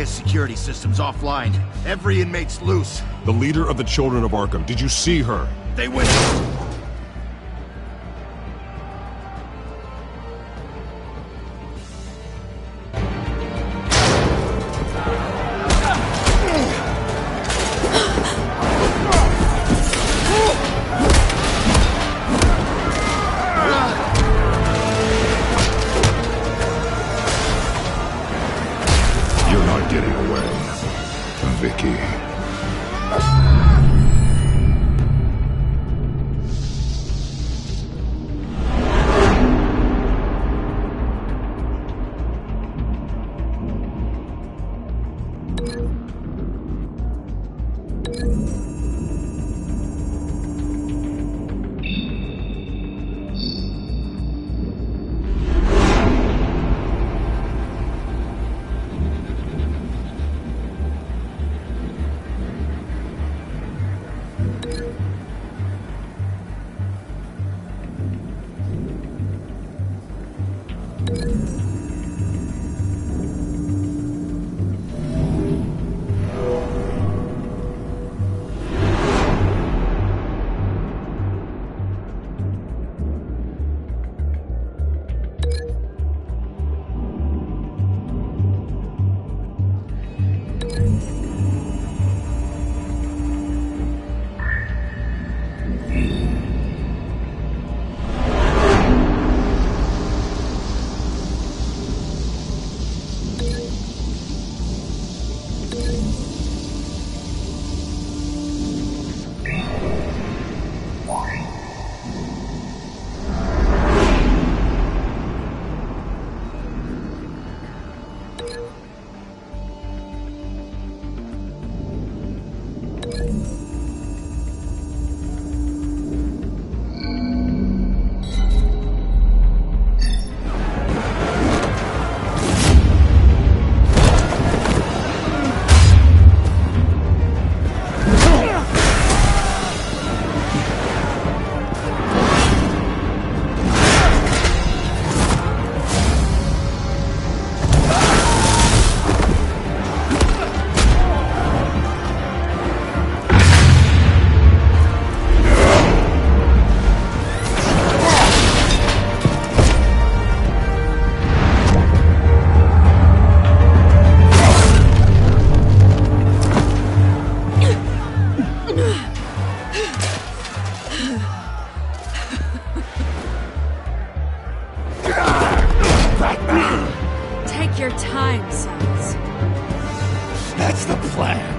Security system's offline. Every inmate's loose. The leader of the Children of Arkham, did you see her? They went... getting away. Vicky. Take your time, sons. That's the plan.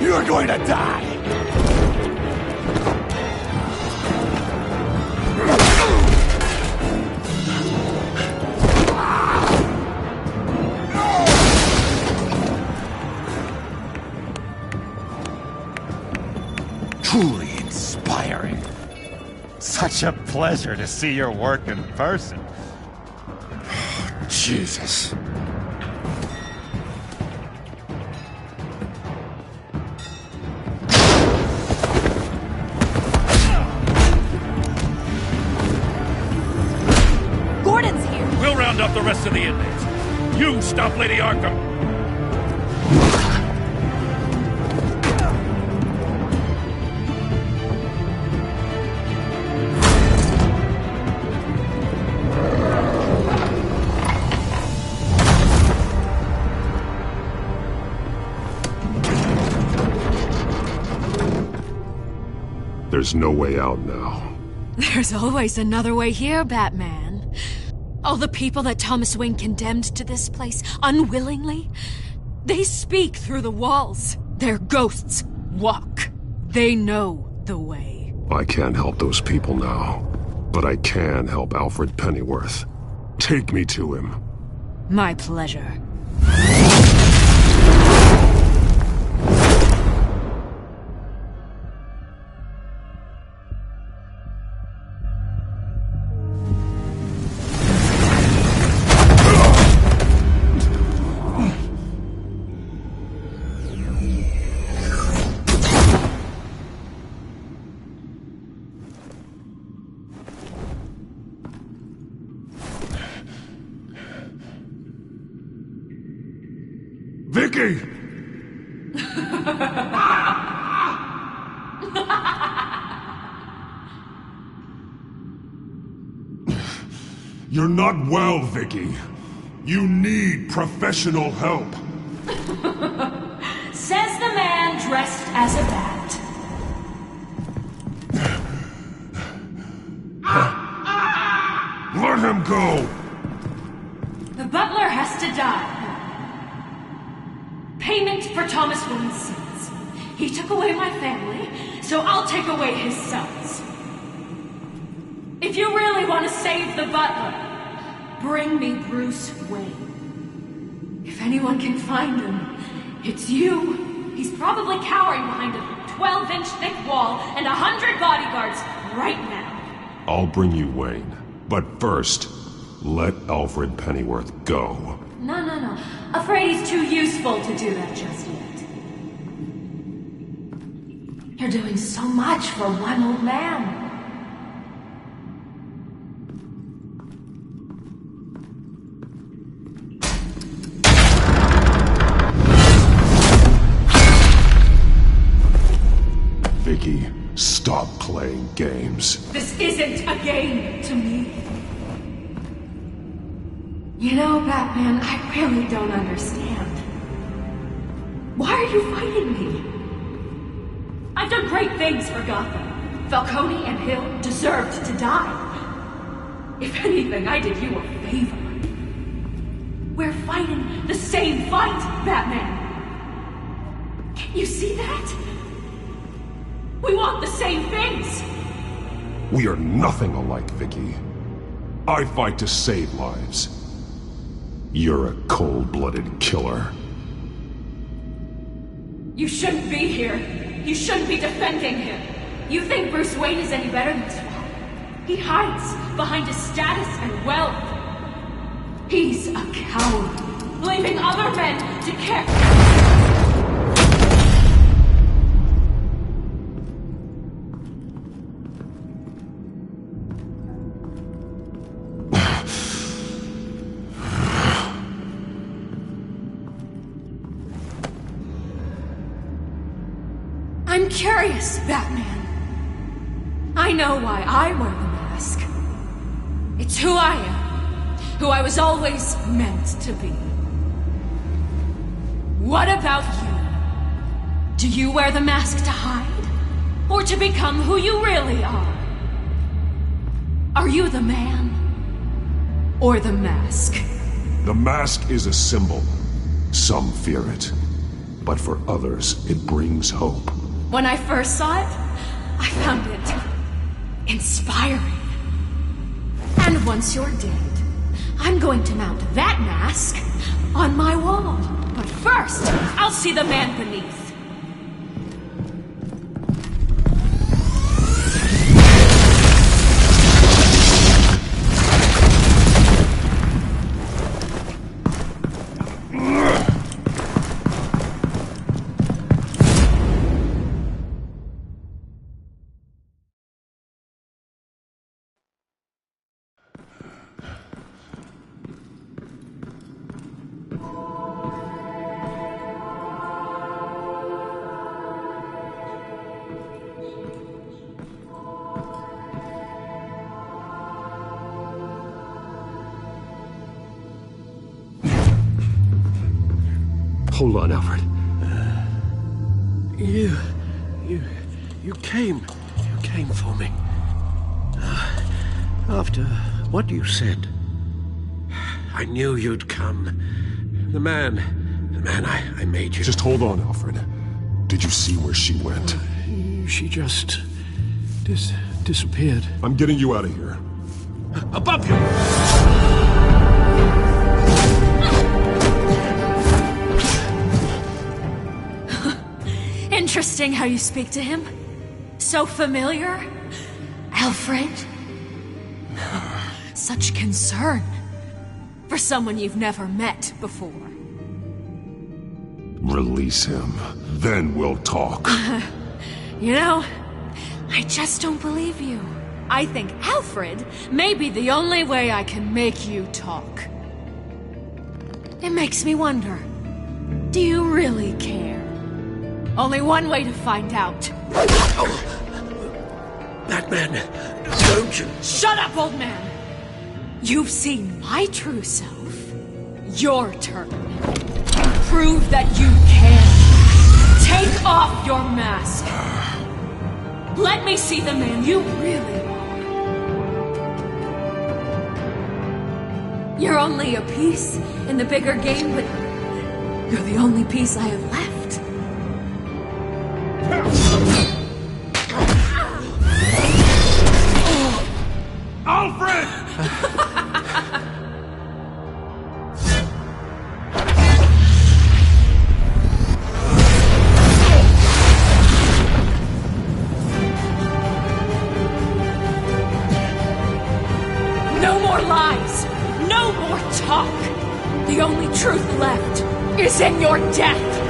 You're going to die. Truly inspiring. Such a pleasure to see your work in person. Jesus. Gordon's here. We'll round up the rest of the inmates. You stop Lady Arkham. There's no way out now. There's always another way here, Batman. All the people that Thomas Wayne condemned to this place unwillingly, they speak through the walls. Their ghosts walk. They know the way. I can't help those people now, but I can help Alfred Pennyworth. Take me to him. My pleasure. Vicky! You're not well, Vicky. You need professional help. Says the man dressed as a bat. go! The butler has to die. Payment for Thomas Wayne's sins. He took away my family, so I'll take away his sons. If you really want to save the butler, bring me Bruce Wayne. If anyone can find him, it's you. He's probably cowering behind a 12-inch thick wall and 100 bodyguards right now. I'll bring you Wayne. But first, let Alfred Pennyworth go. No. Afraid he's too useful to do that just yet. You're doing so much for one old man. Vicky, stop playing games. This isn't a game to me. You know, Batman, I really don't understand. Why are you fighting me? I've done great things for Gotham. Falcone and Hill deserved to die. If anything, I did you a favor. We're fighting the same fight, Batman. Can't you see that? We want the same things. We are nothing alike, Vicky. I fight to save lives. You're a cold-blooded killer. You shouldn't be here. You shouldn't be defending him. You think Bruce Wayne is any better than Swamp? He hides behind his status and wealth. He's a coward, leaving other men to care. I'm curious, Batman. I know why I wear the mask. It's who I am. Who I was always meant to be. What about you? Do you wear the mask to hide? Or to become who you really are? Are you the man? Or the mask? The mask is a symbol. Some fear it. But for others, it brings hope. When I first saw it, I found it inspiring. And once you're dead, I'm going to mount that mask on my wall. But first, I'll see the man beneath. Hold on, Alfred. You came for me. After what you said, I knew you'd come. The man I made you. Just hold on, Alfred. Did you see where she went? She just disappeared. I'm getting you out of here. Above you! Interesting how you speak to him. So familiar. Alfred. Such concern. For someone you've never met before. Release him. Then we'll talk. You know, I just don't believe you. I think Alfred may be the only way I can make you talk. It makes me wonder, do you really care? Only one way to find out. Oh. Batman, don't you... Shut up, old man! You've seen my true self. Your turn. Prove that you can. Take off your mask. Let me see the man you really are. You're only a piece in the bigger game, but you're the only piece I have left. Alfred! No more lies! No more talk! The only truth left is in your death!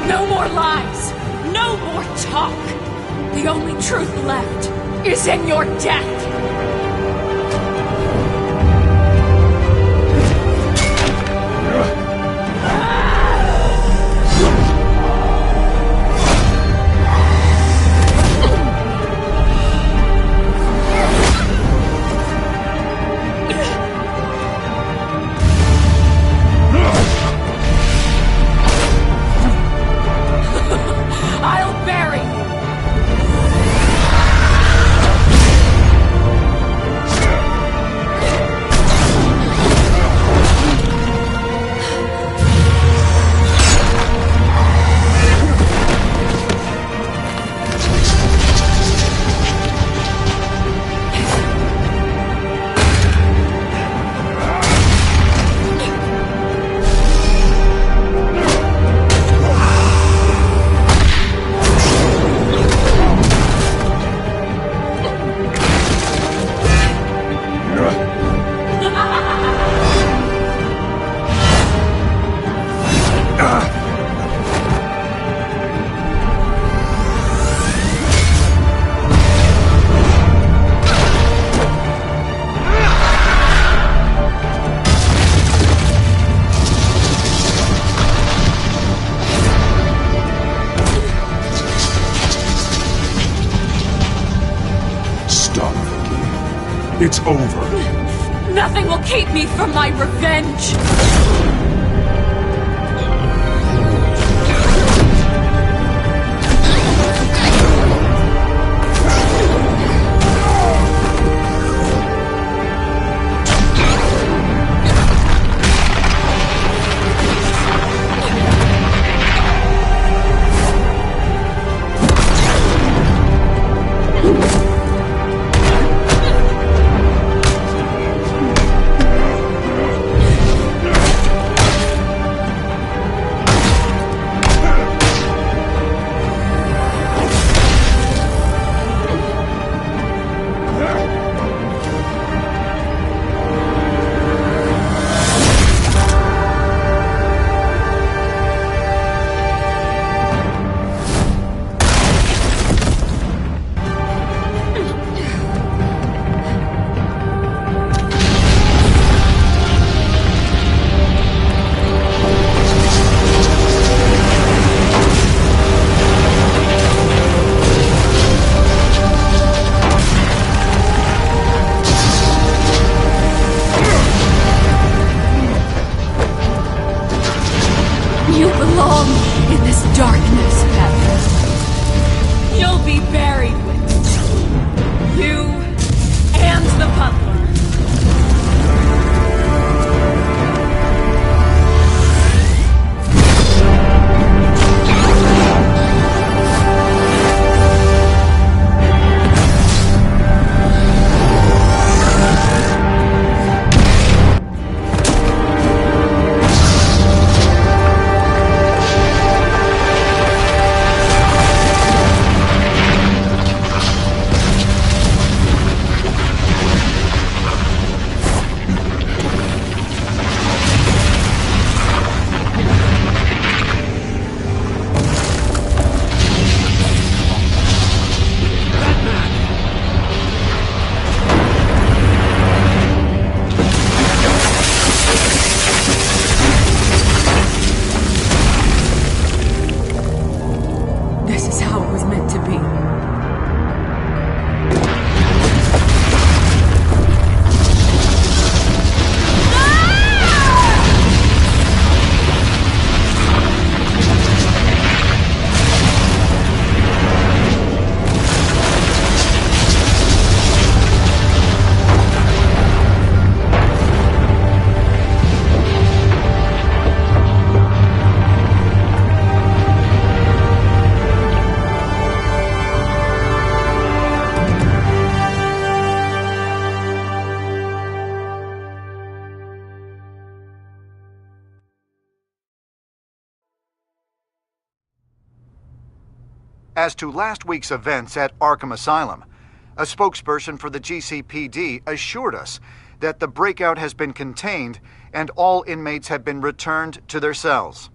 No more lies! No more talk! The only truth left is in your death! I'll bury you! It's over. Nothing will keep me from my revenge! As to last week's events at Arkham Asylum, a spokesperson for the GCPD assured us that the breakout has been contained and all inmates have been returned to their cells.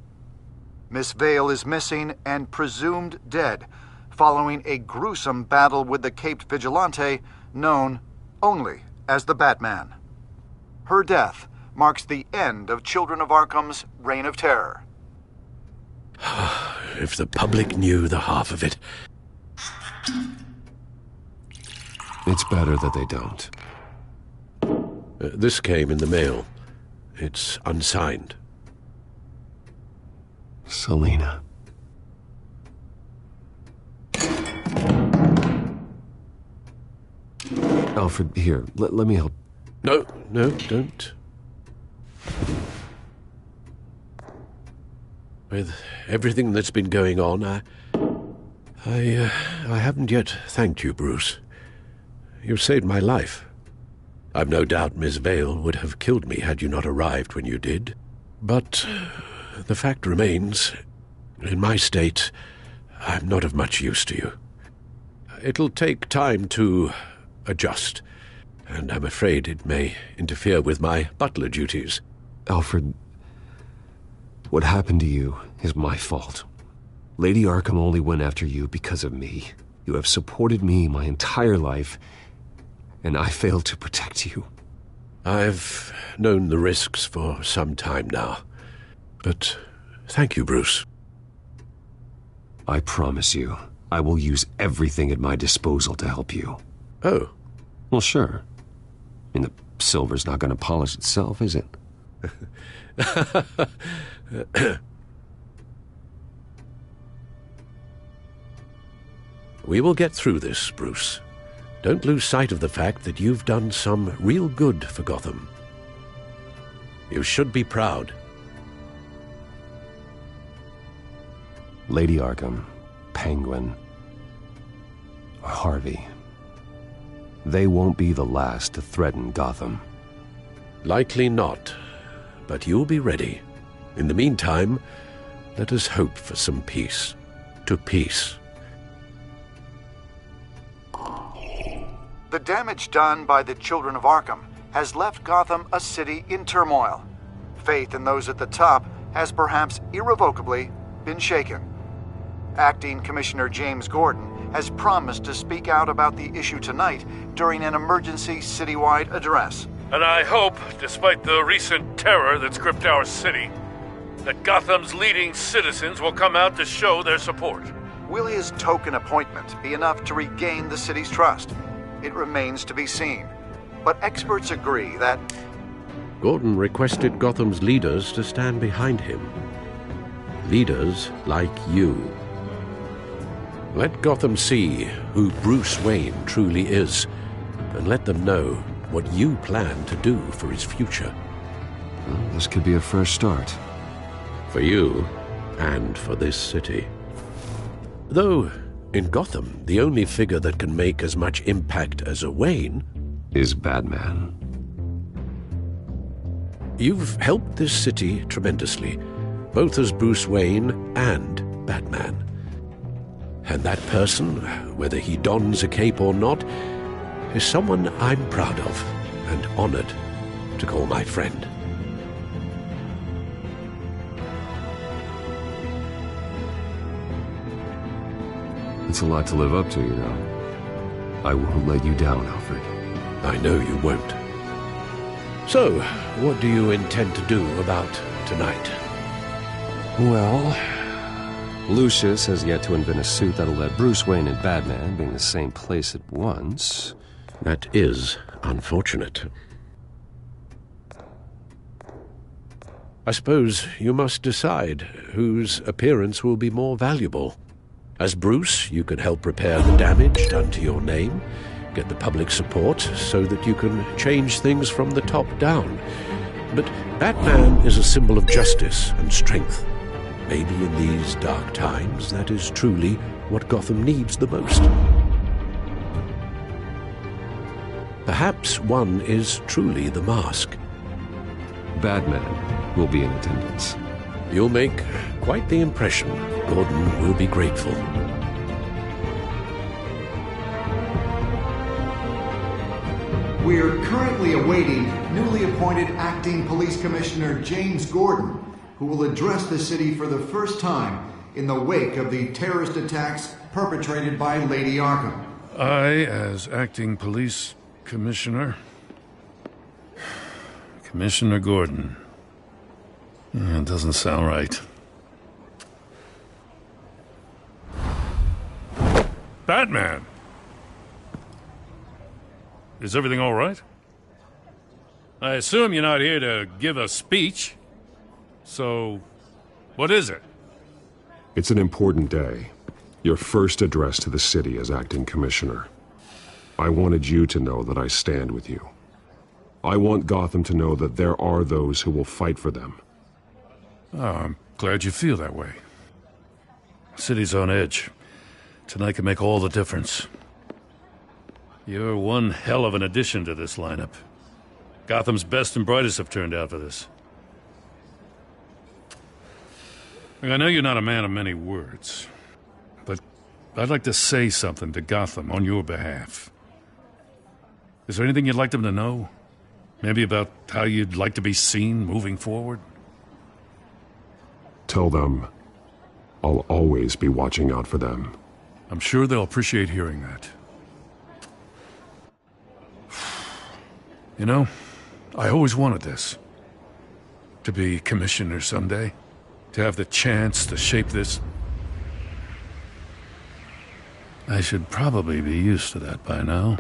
Miss Vale is missing and presumed dead following a gruesome battle with the caped vigilante known only as the Batman. Her death marks the end of Children of Arkham's reign of terror. If the public knew the half of it. It's better that they don't. This came in the mail. It's unsigned. Selina. Alfred, here, let me help. No, don't. With everything that's been going on, I haven't yet thanked you, Bruce. You've saved my life. I've no doubt Miss Vale would have killed me had you not arrived when you did. But the fact remains, in my state, I'm not of much use to you. It'll take time to adjust, and I'm afraid it may interfere with my butler duties. Alfred, what happened to you is my fault. Lady Arkham only went after you because of me. You have supported me my entire life, and I failed to protect you. I've known the risks for some time now, but thank you, Bruce. I promise you, I will use everything at my disposal to help you. Oh. Well, sure. I mean, the silver's not going to polish itself, is it? We will get through this, Bruce. Don't lose sight of the fact that you've done some real good for Gotham. You should be proud. Lady Arkham, Penguin, or Harvey. They won't be the last to threaten Gotham. Likely not, but you'll be ready. In the meantime, let us hope for some peace. To peace. The damage done by the Children of Arkham has left Gotham a city in turmoil. Faith in those at the top has perhaps irrevocably been shaken. Acting Commissioner James Gordon has promised to speak out about the issue tonight during an emergency citywide address. And I hope, despite the recent terror that's gripped our city, that Gotham's leading citizens will come out to show their support. Will his token appointment be enough to regain the city's trust? It remains to be seen. But experts agree that Gordon requested Gotham's leaders to stand behind him. Leaders like you. Let Gotham see who Bruce Wayne truly is, and let them know what you plan to do for his future. Well, this could be a fresh start. For you, and for this city. Though, in Gotham, the only figure that can make as much impact as a Wayne is Batman. You've helped this city tremendously, both as Bruce Wayne and Batman. And that person, whether he dons a cape or not, is someone I'm proud of and honored to call my friend. It's a lot to live up to, you know. I won't let you down, Alfred. I know you won't. So, what do you intend to do about tonight? Well, Lucius has yet to invent a suit that'll let Bruce Wayne and Batman be in the same place at once. That is unfortunate. I suppose you must decide whose appearance will be more valuable. As Bruce, you can help repair the damage done to your name, get the public support so that you can change things from the top down. But Batman is a symbol of justice and strength. Maybe in these dark times, that is truly what Gotham needs the most. Perhaps one is truly the mask. Batman will be in attendance. You'll make quite the impression. Gordon will be grateful. We're currently awaiting newly appointed Acting Police Commissioner James Gordon, who will address the city for the first time in the wake of the terrorist attacks perpetrated by Lady Arkham. I, as Acting Police Commissioner... Commissioner Gordon. It doesn't sound right. Batman! Is everything all right? I assume you're not here to give a speech. So, what is it? It's an important day. Your first address to the city as acting commissioner. I wanted you to know that I stand with you. I want Gotham to know that there are those who will fight for them. Oh, I'm glad you feel that way. The city's on edge. Tonight can make all the difference. You're one hell of an addition to this lineup. Gotham's best and brightest have turned out for this. I know you're not a man of many words, but I'd like to say something to Gotham on your behalf. Is there anything you'd like them to know? Maybe about how you'd like to be seen moving forward? Tell them I'll always be watching out for them. I'm sure they'll appreciate hearing that. You know, I always wanted this. To be commissioner someday. To have the chance to shape this. I should probably be used to that by now.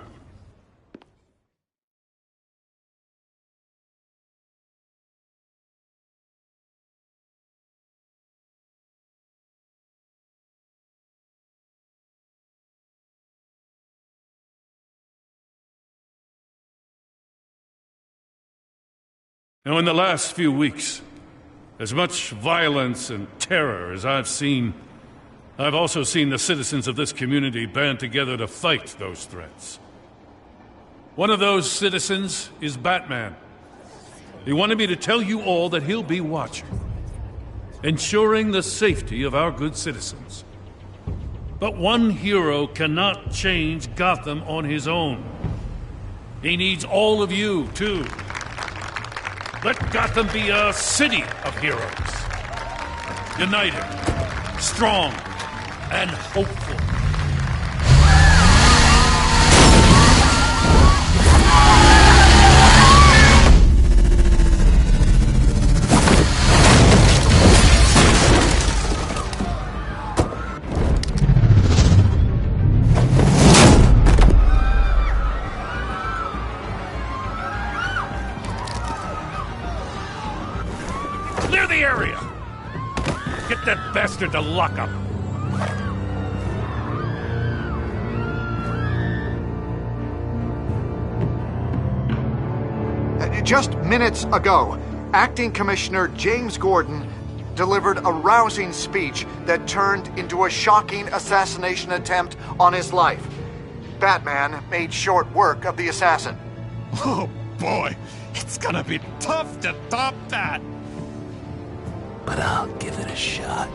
Now, in the last few weeks, as much violence and terror as I've seen, I've also seen the citizens of this community band together to fight those threats. One of those citizens is Batman. He wanted me to tell you all that he'll be watching, ensuring the safety of our good citizens. But one hero cannot change Gotham on his own. He needs all of you, too. Let Gotham be a city of heroes. United, strong, and hopeful. Clear the area! Get that bastard to lock up! Just minutes ago, Acting Commissioner James Gordon delivered a rousing speech that turned into a shocking assassination attempt on his life. Batman made short work of the assassin. Oh boy, it's gonna be tough to top that. But I'll give it a shot.